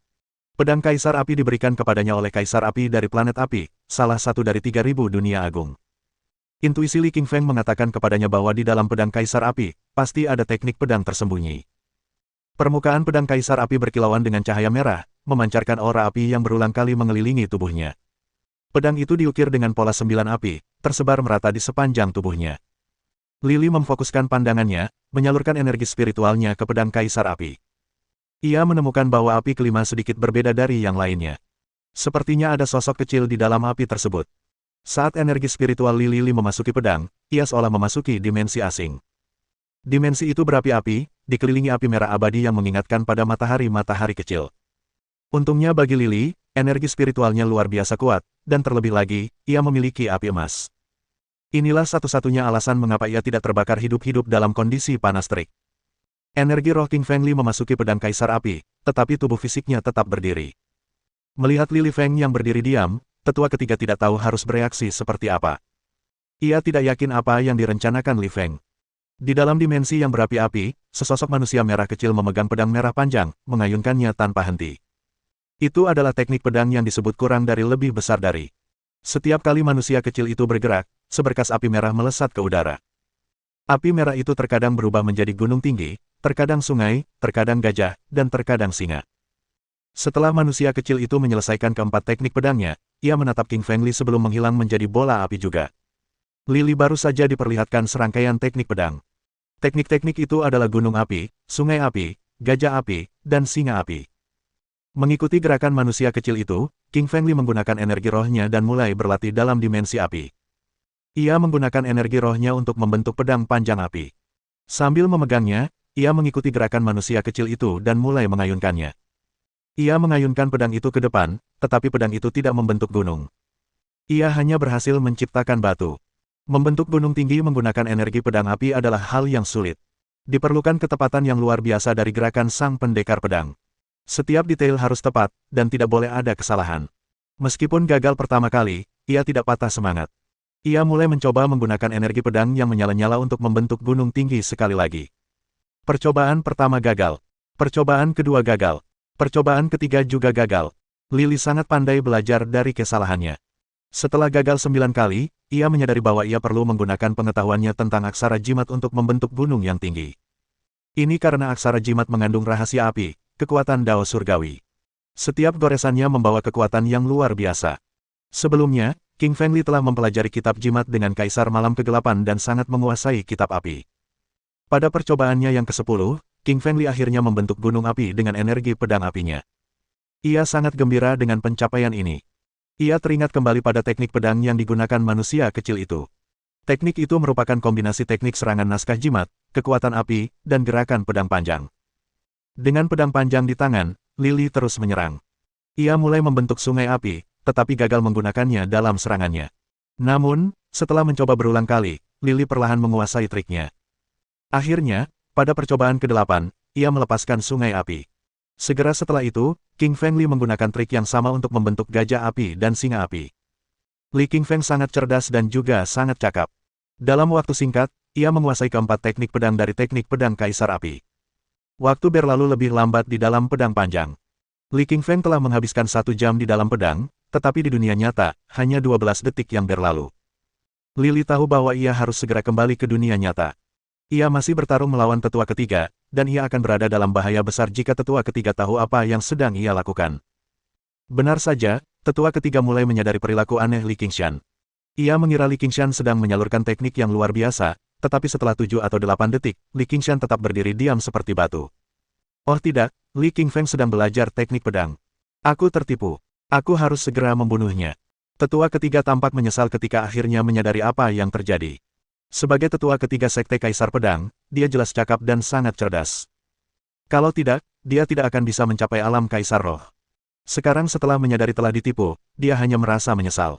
Pedang Kaisar Api diberikan kepadanya oleh Kaisar Api dari planet Api, salah satu dari 3.000 dunia agung. Intuisi Li King Feng mengatakan kepadanya bahwa di dalam pedang Kaisar Api, pasti ada teknik pedang tersembunyi. Permukaan pedang Kaisar Api berkilauan dengan cahaya merah, memancarkan aura api yang berulang kali mengelilingi tubuhnya. Pedang itu diukir dengan pola 9 api, tersebar merata di sepanjang tubuhnya. Lily memfokuskan pandangannya, menyalurkan energi spiritualnya ke pedang Kaisar Api. Ia menemukan bahwa api kelima sedikit berbeda dari yang lainnya. Sepertinya ada sosok kecil di dalam api tersebut. Saat energi spiritual Lily memasuki pedang, ia seolah memasuki dimensi asing. Dimensi itu berapi-api, dikelilingi api merah abadi yang mengingatkan pada matahari-matahari kecil. Untungnya bagi Lily, energi spiritualnya luar biasa kuat, dan terlebih lagi, ia memiliki api emas. Inilah satu-satunya alasan mengapa ia tidak terbakar hidup-hidup dalam kondisi panas terik. Energi roh King Fengli memasuki pedang Kaisar Api, tetapi tubuh fisiknya tetap berdiri. Melihat Lily Feng yang berdiri diam, tetua ketiga tidak tahu harus bereaksi seperti apa. Ia tidak yakin apa yang direncanakan Li Feng. Di dalam dimensi yang berapi-api, sesosok manusia merah kecil memegang pedang merah panjang, mengayunkannya tanpa henti. Itu adalah teknik pedang yang disebut kurang dari lebih besar dari. Setiap kali manusia kecil itu bergerak, seberkas api merah melesat ke udara. Api merah itu terkadang berubah menjadi gunung tinggi, terkadang sungai, terkadang gajah, dan terkadang singa. Setelah manusia kecil itu menyelesaikan keempat teknik pedangnya, ia menatap King Fengli sebelum menghilang menjadi bola api juga. Lily baru saja diperlihatkan serangkaian teknik pedang. Teknik-teknik itu adalah gunung api, sungai api, gajah api, dan singa api. Mengikuti gerakan manusia kecil itu, King Fengli menggunakan energi rohnya dan mulai berlatih dalam dimensi api. Ia menggunakan energi rohnya untuk membentuk pedang panjang api. Sambil memegangnya, ia mengikuti gerakan manusia kecil itu dan mulai mengayunkannya. Ia mengayunkan pedang itu ke depan, tetapi pedang itu tidak membentuk gunung. Ia hanya berhasil menciptakan batu. Membentuk gunung tinggi menggunakan energi pedang api adalah hal yang sulit. Diperlukan ketepatan yang luar biasa dari gerakan sang pendekar pedang. Setiap detail harus tepat, dan tidak boleh ada kesalahan. Meskipun gagal pertama kali, ia tidak patah semangat. Ia mulai mencoba menggunakan energi pedang yang menyala-nyala untuk membentuk gunung tinggi sekali lagi. Percobaan pertama gagal. Percobaan kedua gagal. Percobaan ketiga juga gagal. Lily sangat pandai belajar dari kesalahannya. Setelah gagal 9 kali, ia menyadari bahwa ia perlu menggunakan pengetahuannya tentang aksara jimat untuk membentuk gunung yang tinggi. Ini karena aksara jimat mengandung rahasia api, kekuatan Dao Surgawi. Setiap goresannya membawa kekuatan yang luar biasa. Sebelumnya, King Fengli telah mempelajari kitab jimat dengan Kaisar Malam Kegelapan dan sangat menguasai kitab api. Pada percobaannya yang ke-10, King Fengli akhirnya membentuk gunung api dengan energi pedang apinya. Ia sangat gembira dengan pencapaian ini. Ia teringat kembali pada teknik pedang yang digunakan manusia kecil itu. Teknik itu merupakan kombinasi teknik serangan naskah jimat, kekuatan api, dan gerakan pedang panjang. Dengan pedang panjang di tangan, Lily terus menyerang. Ia mulai membentuk sungai api, tetapi gagal menggunakannya dalam serangannya. Namun, setelah mencoba berulang kali, Lily perlahan menguasai triknya. Akhirnya, pada percobaan ke-8, ia melepaskan sungai api. Segera setelah itu, King Fengli menggunakan trik yang sama untuk membentuk gajah api dan singa api. Li King Feng sangat cerdas dan juga sangat cakap. Dalam waktu singkat, ia menguasai keempat teknik pedang dari teknik pedang Kaisar Api. Waktu berlalu lebih lambat di dalam pedang panjang. Li King Feng telah menghabiskan 1 jam di dalam pedang, tetapi di dunia nyata, hanya 12 detik yang berlalu. Lily tahu bahwa ia harus segera kembali ke dunia nyata. Ia masih bertarung melawan tetua ketiga, dan ia akan berada dalam bahaya besar jika tetua ketiga tahu apa yang sedang ia lakukan. Benar saja, tetua ketiga mulai menyadari perilaku aneh Li Qingshan. Ia mengira Li Qingshan sedang menyalurkan teknik yang luar biasa, tetapi setelah 7 atau 8 detik, Li Qingshan tetap berdiri diam seperti batu. Oh tidak, Li Qingfeng sedang belajar teknik pedang. Aku tertipu. Aku harus segera membunuhnya. Tetua ketiga tampak menyesal ketika akhirnya menyadari apa yang terjadi. Sebagai tetua ketiga Sekte Kaisar Pedang, dia jelas cakap dan sangat cerdas. Kalau tidak, dia tidak akan bisa mencapai alam Kaisar Roh. Sekarang setelah menyadari telah ditipu, dia hanya merasa menyesal.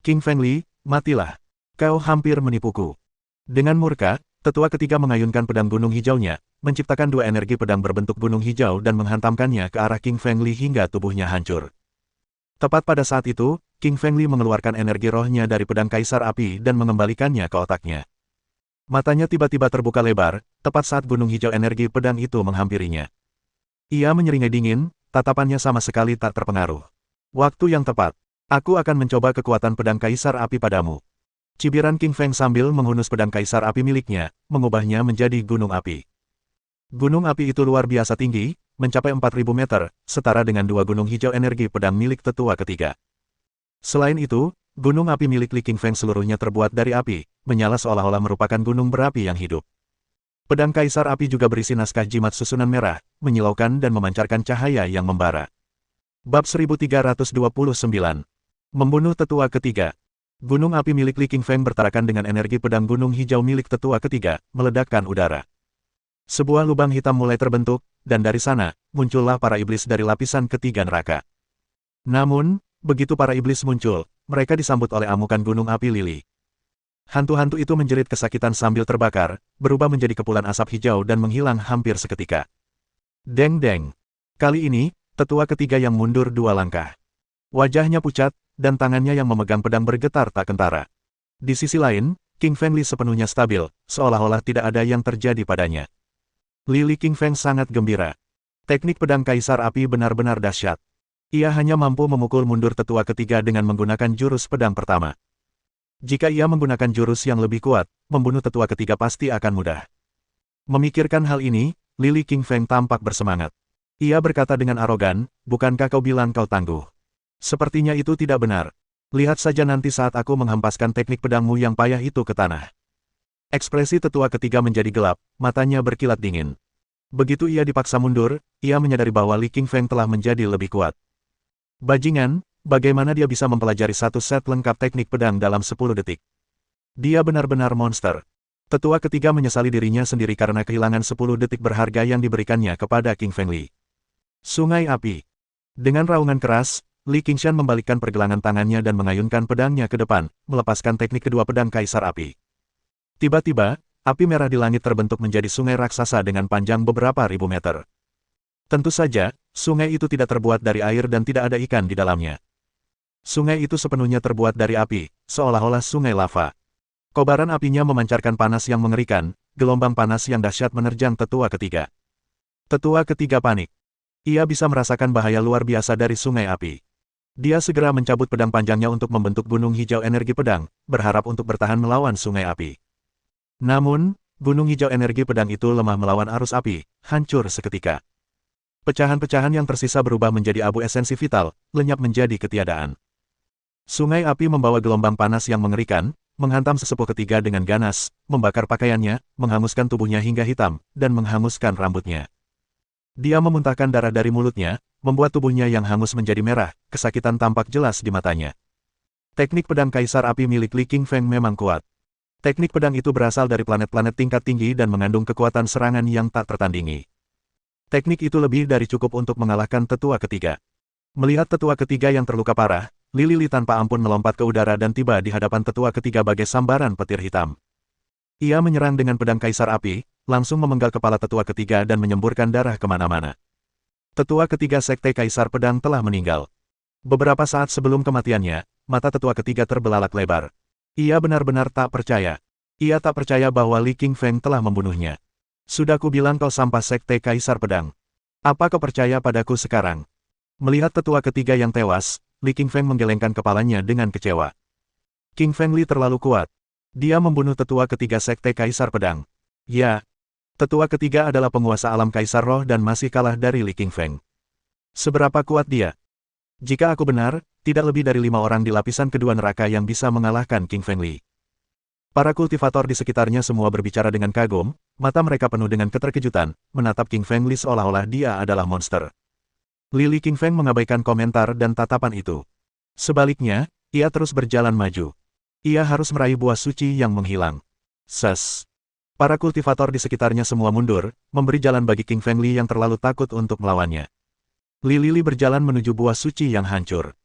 King Feng Li, matilah. Kau hampir menipuku. Dengan murka, tetua ketiga mengayunkan pedang gunung hijaunya, menciptakan 2 energi pedang berbentuk gunung hijau dan menghantamkannya ke arah King Feng Li hingga tubuhnya hancur. Tepat pada saat itu, King Feng Li mengeluarkan energi rohnya dari pedang Kaisar Api dan mengembalikannya ke otaknya. Matanya tiba-tiba terbuka lebar, tepat saat gunung hijau energi pedang itu menghampirinya. Ia menyeringai dingin, tatapannya sama sekali tak terpengaruh. Waktu yang tepat. Aku akan mencoba kekuatan pedang Kaisar Api padamu. Cibiran King Feng sambil menghunus pedang Kaisar Api miliknya, mengubahnya menjadi gunung api. Gunung api itu luar biasa tinggi, mencapai 4.000 meter, setara dengan 2 gunung hijau energi pedang milik tetua ketiga. Selain itu, gunung api milik Li Qingshan seluruhnya terbuat dari api, menyala seolah-olah merupakan gunung berapi yang hidup. Pedang Kaisar Api juga berisi naskah jimat susunan merah, menyilaukan dan memancarkan cahaya yang membara. Bab 1329. Membunuh tetua ketiga. Gunung api milik Li Qingshan bertarakan dengan energi pedang gunung hijau milik tetua ketiga, meledakkan udara. Sebuah lubang hitam mulai terbentuk, dan dari sana, muncullah para iblis dari lapisan ketiga neraka. Namun, begitu para iblis muncul, mereka disambut oleh amukan gunung api lili. Hantu-hantu itu menjerit kesakitan sambil terbakar, berubah menjadi kepulan asap hijau dan menghilang hampir seketika. Deng-deng. Kali ini, tetua ketiga yang mundur 2 langkah. Wajahnya pucat, dan tangannya yang memegang pedang bergetar tak kentara. Di sisi lain, King Feng Li sepenuhnya stabil, seolah-olah tidak ada yang terjadi padanya. Li Qingshan sangat gembira. Teknik pedang Kaisar Api benar-benar dahsyat. Ia hanya mampu memukul mundur tetua ketiga dengan menggunakan jurus pedang pertama. Jika ia menggunakan jurus yang lebih kuat, membunuh tetua ketiga pasti akan mudah. Memikirkan hal ini, Li Qingshan tampak bersemangat. Ia berkata dengan arogan, bukankah kau bilang kau tangguh? Sepertinya itu tidak benar. Lihat saja nanti saat aku menghempaskan teknik pedangmu yang payah itu ke tanah. Ekspresi tetua ketiga menjadi gelap, matanya berkilat dingin. Begitu ia dipaksa mundur, ia menyadari bahwa Li Qingshan telah menjadi lebih kuat. Bajingan, bagaimana dia bisa mempelajari satu set lengkap teknik pedang dalam 10 detik? Dia benar-benar monster. Tetua ketiga menyesali dirinya sendiri karena kehilangan 10 detik berharga yang diberikannya kepada King Feng Li. Sungai api. Dengan raungan keras, Li Qingshan membalikkan pergelangan tangannya dan mengayunkan pedangnya ke depan, melepaskan teknik kedua pedang Kaisar Api. Tiba-tiba, api merah di langit terbentuk menjadi sungai raksasa dengan panjang beberapa ribu meter. Tentu saja, sungai itu tidak terbuat dari air dan tidak ada ikan di dalamnya. Sungai itu sepenuhnya terbuat dari api, seolah-olah sungai lava. Kobaran apinya memancarkan panas yang mengerikan, gelombang panas yang dahsyat menerjang tetua ketiga. Tetua ketiga panik. Ia bisa merasakan bahaya luar biasa dari sungai api. Dia segera mencabut pedang panjangnya untuk membentuk gunung hijau energi pedang, berharap untuk bertahan melawan sungai api. Namun, gunung hijau energi pedang itu lemah melawan arus api, hancur seketika. Pecahan-pecahan yang tersisa berubah menjadi abu esensi vital, lenyap menjadi ketiadaan. Sungai api membawa gelombang panas yang mengerikan, menghantam sesepuh ketiga dengan ganas, membakar pakaiannya, menghanguskan tubuhnya hingga hitam, dan menghanguskan rambutnya. Dia memuntahkan darah dari mulutnya, membuat tubuhnya yang hangus menjadi merah, kesakitan tampak jelas di matanya. Teknik pedang Kaisar Api milik Li Qingshan memang kuat. Teknik pedang itu berasal dari planet-planet tingkat tinggi dan mengandung kekuatan serangan yang tak tertandingi. Teknik itu lebih dari cukup untuk mengalahkan tetua ketiga. Melihat tetua ketiga yang terluka parah, Li tanpa ampun melompat ke udara dan tiba di hadapan tetua ketiga bagai sambaran petir hitam. Ia menyerang dengan pedang Kaisar Api, langsung memenggal kepala tetua ketiga dan menyemburkan darah kemana-mana. Tetua ketiga Sekte Kaisar Pedang telah meninggal. Beberapa saat sebelum kematiannya, mata tetua ketiga terbelalak lebar. Ia benar-benar tak percaya. Ia tak percaya bahwa Li Qingshan telah membunuhnya. Sudah kubilang kau sampah Sekte Kaisar Pedang. Apa kau percaya padaku sekarang? Melihat tetua ketiga yang tewas, Li Qingfeng menggelengkan kepalanya dengan kecewa. King Feng Li terlalu kuat. Dia membunuh tetua ketiga Sekte Kaisar Pedang. Ya, tetua ketiga adalah penguasa alam Kaisar Roh dan masih kalah dari Li Qingfeng. Seberapa kuat dia? Jika aku benar, tidak lebih dari 5 orang di lapisan kedua neraka yang bisa mengalahkan King Feng Li. Para kultivator di sekitarnya semua berbicara dengan kagum, mata mereka penuh dengan keterkejutan, menatap King Feng Li seolah-olah dia adalah monster. Li King Feng mengabaikan komentar dan tatapan itu. Sebaliknya, ia terus berjalan maju. Ia harus meraih buah suci yang menghilang. Ses. Para kultivator di sekitarnya semua mundur, memberi jalan bagi King Feng Li yang terlalu takut untuk melawannya. Li berjalan menuju buah suci yang hancur.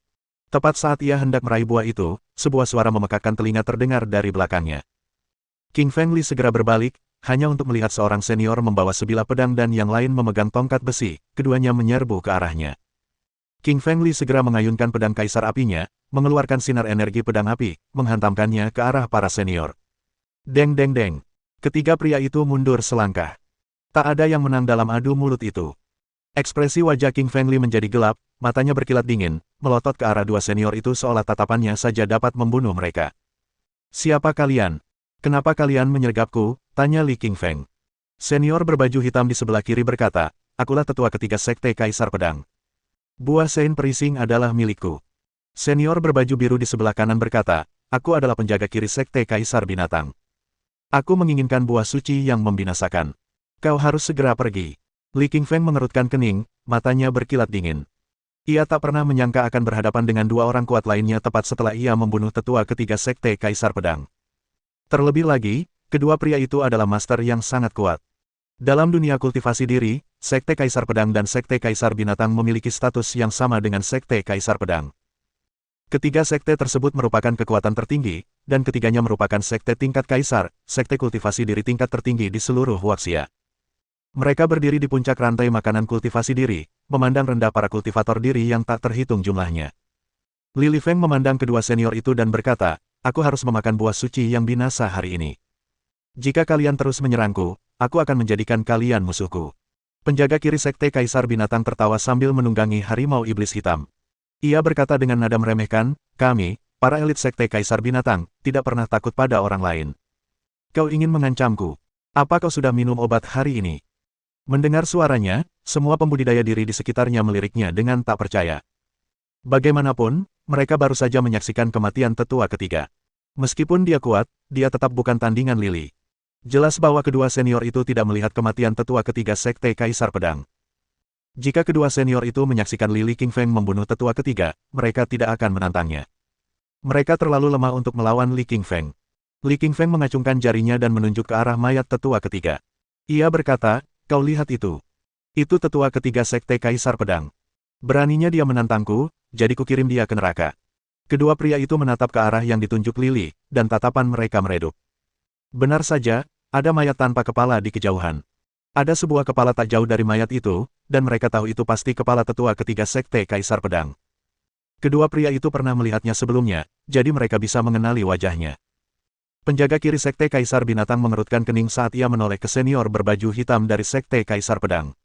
Tepat saat ia hendak meraih buah itu, sebuah suara memekakkan telinga terdengar dari belakangnya. King Feng Li segera berbalik, hanya untuk melihat seorang senior membawa sebilah pedang dan yang lain memegang tongkat besi, keduanya menyerbu ke arahnya. King Feng Li segera mengayunkan pedang kaisar apinya, mengeluarkan sinar energi pedang api, menghantamkannya ke arah para senior. Deng deng deng. Ketiga pria itu mundur selangkah. Tak ada yang menang dalam adu mulut itu. Ekspresi wajah King Feng Li menjadi gelap, matanya berkilat dingin, melotot ke arah dua senior itu seolah tatapannya saja dapat membunuh mereka. Siapa kalian? Kenapa kalian menyergapku? Tanya Li King Feng. Senior berbaju hitam di sebelah kiri berkata, akulah tetua ketiga Sekte Kaisar Pedang. Buah Sein Perising adalah milikku. Senior berbaju biru di sebelah kanan berkata, aku adalah penjaga kiri Sekte Kaisar Binatang. Aku menginginkan buah suci yang membinasakan. Kau harus segera pergi. Li King Feng mengerutkan kening, matanya berkilat dingin. Ia tak pernah menyangka akan berhadapan dengan dua orang kuat lainnya tepat setelah ia membunuh tetua ketiga Sekte Kaisar Pedang. Terlebih lagi, kedua pria itu adalah master yang sangat kuat. Dalam dunia kultivasi diri, Sekte Kaisar Pedang dan Sekte Kaisar Binatang memiliki status yang sama dengan Sekte Kaisar Pedang. Ketiga sekte tersebut merupakan kekuatan tertinggi, dan ketiganya merupakan sekte tingkat kaisar, sekte kultivasi diri tingkat tertinggi di seluruh Huaxia. Mereka berdiri di puncak rantai makanan kultivasi diri, memandang rendah para kultivator diri yang tak terhitung jumlahnya. Li Feng memandang kedua senior itu dan berkata, aku harus memakan buah suci yang binasa hari ini. Jika kalian terus menyerangku, aku akan menjadikan kalian musuhku. Penjaga kiri sekte Kaisar Binatang tertawa sambil menunggangi harimau iblis hitam. Ia berkata dengan nada meremehkan, kami, para elit sekte Kaisar Binatang, tidak pernah takut pada orang lain. Kau ingin mengancamku? Apa kau sudah minum obat hari ini? Mendengar suaranya, semua pembudidaya diri di sekitarnya meliriknya dengan tak percaya. Bagaimanapun, mereka baru saja menyaksikan kematian tetua ketiga. Meskipun dia kuat, dia tetap bukan tandingan Li. Jelas bahwa kedua senior itu tidak melihat kematian tetua ketiga sekte Kaisar Pedang. Jika kedua senior itu menyaksikan Li King Feng membunuh tetua ketiga, mereka tidak akan menantangnya. Mereka terlalu lemah untuk melawan Li King Feng. Li King Feng mengacungkan jarinya dan menunjuk ke arah mayat tetua ketiga. Ia berkata, kau lihat itu. Itu tetua ketiga sekte Kaisar Pedang. Beraninya dia menantangku, jadi kukirim dia ke neraka. Kedua pria itu menatap ke arah yang ditunjuk Li, dan tatapan mereka meredup. Benar saja, ada mayat tanpa kepala di kejauhan. Ada sebuah kepala tak jauh dari mayat itu, dan mereka tahu itu pasti kepala tetua ketiga sekte Kaisar Pedang. Kedua pria itu pernah melihatnya sebelumnya, jadi mereka bisa mengenali wajahnya. Penjaga kiri sekte Kaisar Binatang mengerutkan kening saat ia menoleh ke senior berbaju hitam dari sekte Kaisar Pedang.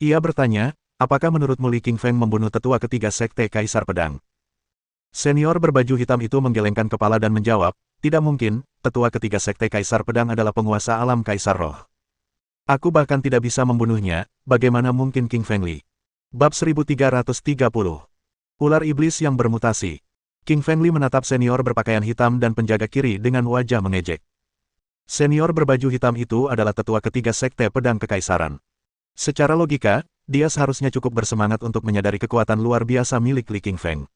Ia bertanya, apakah menurutmu Li King Feng membunuh tetua ketiga sekte Kaisar Pedang? Senior berbaju hitam itu menggelengkan kepala dan menjawab, tidak mungkin, tetua ketiga sekte Kaisar Pedang adalah penguasa alam Kaisar Roh. Aku bahkan tidak bisa membunuhnya, bagaimana mungkin King Feng Li? Bab 1330. Ular Iblis yang bermutasi. King Feng Li menatap senior berpakaian hitam dan penjaga kiri dengan wajah mengejek. Senior berbaju hitam itu adalah tetua ketiga sekte pedang kekaisaran. Secara logika, dia seharusnya cukup bersemangat untuk menyadari kekuatan luar biasa milik Li King Feng.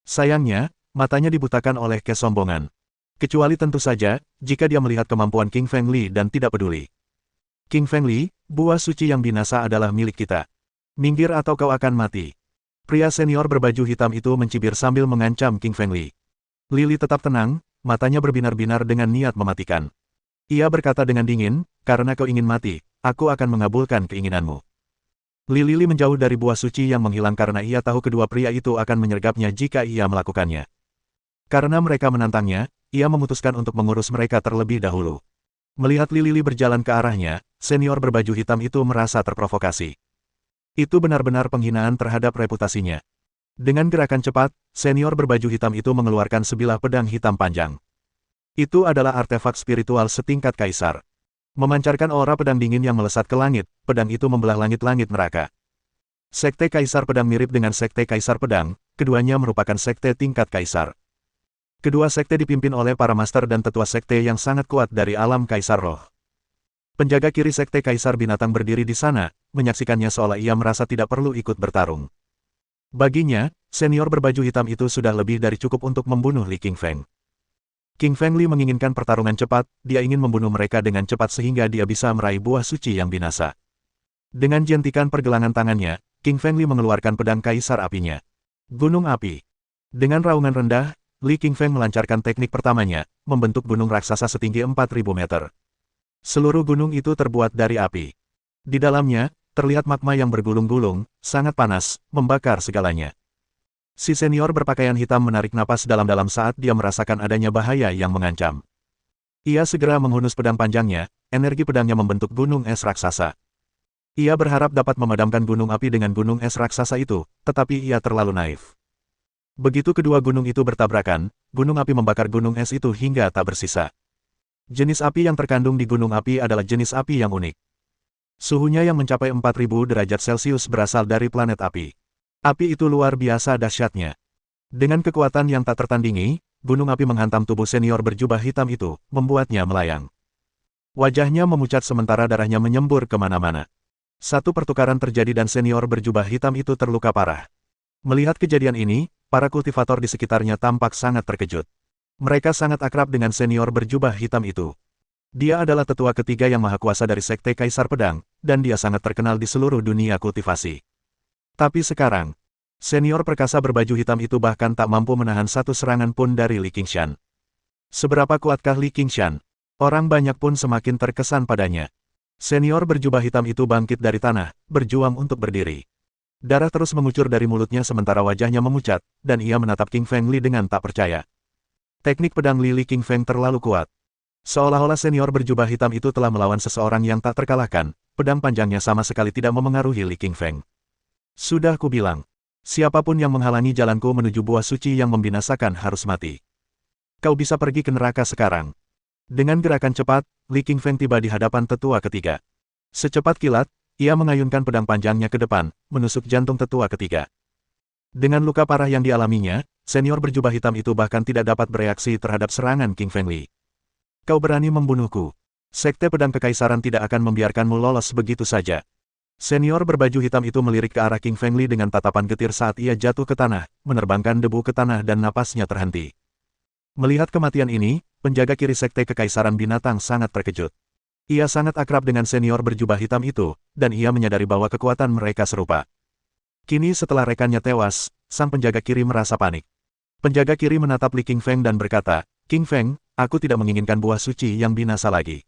Sayangnya, matanya dibutakan oleh kesombongan. Kecuali tentu saja, jika dia melihat kemampuan King Feng Li dan tidak peduli. King Feng Li, buah suci yang binasa adalah milik kita. Minggir atau kau akan mati. Pria senior berbaju hitam itu mencibir sambil mengancam King Feng Li. Li tetap tenang, matanya berbinar-binar dengan niat mematikan. Ia berkata dengan dingin, karena kau ingin mati, aku akan mengabulkan keinginanmu. Li menjauh dari buah suci yang menghilang karena ia tahu kedua pria itu akan menyergapnya jika ia melakukannya. Karena mereka menantangnya, ia memutuskan untuk mengurus mereka terlebih dahulu. Melihat Li berjalan ke arahnya, senior berbaju hitam itu merasa terprovokasi. Itu benar-benar penghinaan terhadap reputasinya. Dengan gerakan cepat, senior berbaju hitam itu mengeluarkan sebilah pedang hitam panjang. Itu adalah artefak spiritual setingkat kaisar. Memancarkan aura pedang dingin yang melesat ke langit, pedang itu membelah langit-langit neraka. Sekte Kaisar Pedang mirip dengan Sekte Kaisar Pedang, keduanya merupakan sekte tingkat kaisar. Kedua sekte dipimpin oleh para master dan tetua sekte yang sangat kuat dari alam kaisar roh. Penjaga kiri Sekte Kaisar Binatang berdiri di sana, menyaksikannya seolah ia merasa tidak perlu ikut bertarung. Baginya, senior berbaju hitam itu sudah lebih dari cukup untuk membunuh Li Qingfeng. King Feng Li menginginkan pertarungan cepat, dia ingin membunuh mereka dengan cepat sehingga dia bisa meraih buah suci yang binasa. Dengan jentikan pergelangan tangannya, King Feng Li mengeluarkan pedang kaisar apinya. Gunung api. Dengan raungan rendah, Li Qingfeng melancarkan teknik pertamanya, membentuk gunung raksasa setinggi 4.000 meter. Seluruh gunung itu terbuat dari api. Di dalamnya, terlihat magma yang bergulung-gulung, sangat panas, membakar segalanya. Si senior berpakaian hitam menarik napas dalam-dalam saat dia merasakan adanya bahaya yang mengancam. Ia segera menghunus pedang panjangnya, energi pedangnya membentuk gunung es raksasa. Ia berharap dapat memadamkan gunung api dengan gunung es raksasa itu, tetapi ia terlalu naif. Begitu kedua gunung itu bertabrakan, gunung api membakar gunung es itu hingga tak bersisa. Jenis api yang terkandung di gunung api adalah jenis api yang unik. Suhunya yang mencapai 4000 derajat Celcius berasal dari planet api. Api itu luar biasa dahsyatnya. Dengan kekuatan yang tak tertandingi, gunung api menghantam tubuh senior berjubah hitam itu, membuatnya melayang. Wajahnya memucat sementara darahnya menyembur kemana-mana. Satu pertukaran terjadi dan senior berjubah hitam itu terluka parah. Melihat kejadian ini, para kultivator di sekitarnya tampak sangat terkejut. Mereka sangat akrab dengan senior berjubah hitam itu. Dia adalah tetua ketiga yang maha kuasa dari Sekte Kaisar Pedang, dan dia sangat terkenal di seluruh dunia kultivasi. Tapi sekarang, senior perkasa berbaju hitam itu bahkan tak mampu menahan satu serangan pun dari Li Qingshan. Seberapa kuatkah Li Qingshan? Orang banyak pun semakin terkesan padanya. Senior berjubah hitam itu bangkit dari tanah, berjuang untuk berdiri. Darah terus mengucur dari mulutnya sementara wajahnya memucat, dan ia menatap King Feng Li dengan tak percaya. Teknik pedang Li Qingfeng terlalu kuat. Seolah-olah senior berjubah hitam itu telah melawan seseorang yang tak terkalahkan, pedang panjangnya sama sekali tidak memengaruhi Li Qingfeng. Sudah kubilang, siapapun yang menghalangi jalanku menuju buah suci yang membinasakan harus mati. Kau bisa pergi ke neraka sekarang. Dengan gerakan cepat, Li Qingfeng tiba di hadapan tetua ketiga. Secepat kilat, ia mengayunkan pedang panjangnya ke depan, menusuk jantung tetua ketiga. Dengan luka parah yang dialaminya, senior berjubah hitam itu bahkan tidak dapat bereaksi terhadap serangan King Feng Li. Kau berani membunuhku. Sekte Pedang Kekaisaran tidak akan membiarkanmu lolos begitu saja. Senior berbaju hitam itu melirik ke arah King Feng Li dengan tatapan getir saat ia jatuh ke tanah, menerbangkan debu ke tanah dan napasnya terhenti. Melihat kematian ini, penjaga kiri Sekte Kekaisaran Binatang sangat terkejut. Ia sangat akrab dengan senior berjubah hitam itu, dan ia menyadari bahwa kekuatan mereka serupa. Kini setelah rekannya tewas, sang penjaga kiri merasa panik. Penjaga kiri menatap Li King Feng dan berkata, King Feng, aku tidak menginginkan buah suci yang binasa lagi.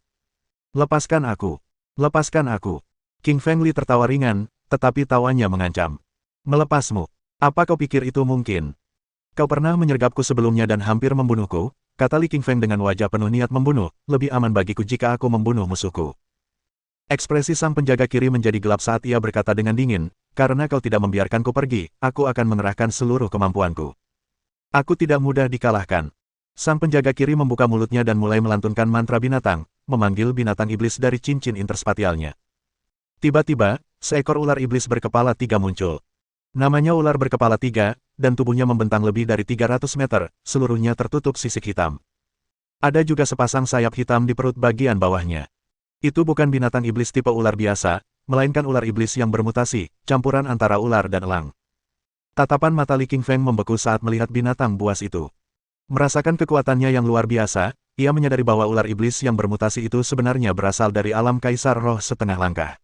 Lepaskan aku. Lepaskan aku. King Feng Li tertawa ringan, tetapi tawanya mengancam. Melepasmu. Apa kau pikir itu mungkin? Kau pernah menyergapku sebelumnya dan hampir membunuhku, kata Li King Feng dengan wajah penuh niat membunuh, lebih aman bagiku jika aku membunuh musuhku. Ekspresi sang penjaga kiri menjadi gelap saat ia berkata dengan dingin, karena kau tidak membiarkanku pergi, aku akan mengerahkan seluruh kemampuanku. Aku tidak mudah dikalahkan. Sang penjaga kiri membuka mulutnya dan mulai melantunkan mantra binatang, memanggil binatang iblis dari cincin interspatialnya. Tiba-tiba, seekor ular iblis berkepala 3 muncul. Namanya ular berkepala 3, dan tubuhnya membentang lebih dari 300 meter, seluruhnya tertutup sisik hitam. Ada juga sepasang sayap hitam di perut bagian bawahnya. Itu bukan binatang iblis tipe ular biasa, melainkan ular iblis yang bermutasi, campuran antara ular dan elang. Tatapan mata Li King Feng membeku saat melihat binatang buas itu. Merasakan kekuatannya yang luar biasa, ia menyadari bahwa ular iblis yang bermutasi itu sebenarnya berasal dari alam kaisar roh setengah langkah.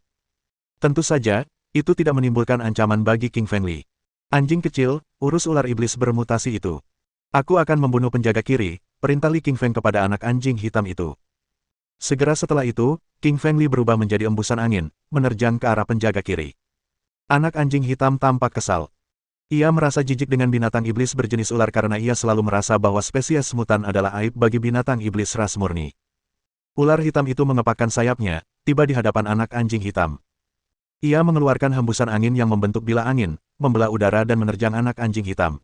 Tentu saja, itu tidak menimbulkan ancaman bagi King Feng Li. Anjing kecil, urus ular iblis bermutasi itu. Aku akan membunuh penjaga kiri, perintah Li King Feng kepada anak anjing hitam itu. Segera setelah itu, King Feng Li berubah menjadi embusan angin, menerjang ke arah penjaga kiri. Anak anjing hitam tampak kesal. Ia merasa jijik dengan binatang iblis berjenis ular karena ia selalu merasa bahwa spesies mutan adalah aib bagi binatang iblis ras murni. Ular hitam itu mengepakkan sayapnya, tiba di hadapan anak anjing hitam. Ia mengeluarkan hembusan angin yang membentuk bilah angin, membelah udara dan menerjang anak anjing hitam.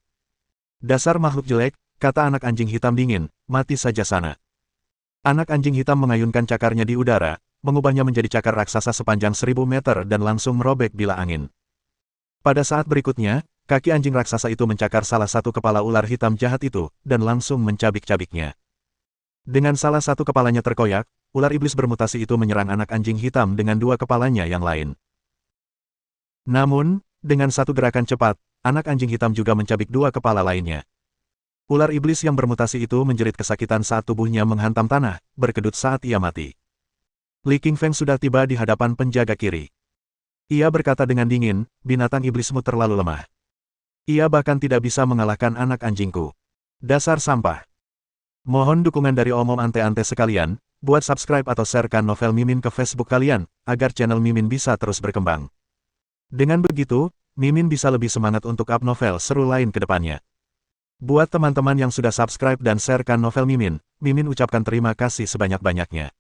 Dasar makhluk jelek, kata anak anjing hitam dingin, mati saja sana. Anak anjing hitam mengayunkan cakarnya di udara, mengubahnya menjadi cakar raksasa sepanjang 1000 meter dan langsung merobek bila angin. Pada saat berikutnya, kaki anjing raksasa itu mencakar salah satu kepala ular hitam jahat itu, dan langsung mencabik-cabiknya. Dengan salah satu kepalanya terkoyak, ular iblis bermutasi itu menyerang anak anjing hitam dengan dua kepalanya yang lain. Namun, dengan satu gerakan cepat, anak anjing hitam juga mencabik dua kepala lainnya. Ular iblis yang bermutasi itu menjerit kesakitan saat tubuhnya menghantam tanah, berkedut saat ia mati. Li Qingfeng sudah tiba di hadapan penjaga kiri. Ia berkata dengan dingin, binatang iblismu terlalu lemah. Ia bahkan tidak bisa mengalahkan anak anjingku. Dasar sampah. Mohon dukungan dari omom ante-ante sekalian, buat subscribe atau sharekan novel Mimin ke Facebook kalian, agar channel Mimin bisa terus berkembang. Dengan begitu, Mimin bisa lebih semangat untuk up novel seru lain ke depannya. Buat teman-teman yang sudah subscribe dan sharekan novel Mimin, Mimin ucapkan terima kasih sebanyak-banyaknya.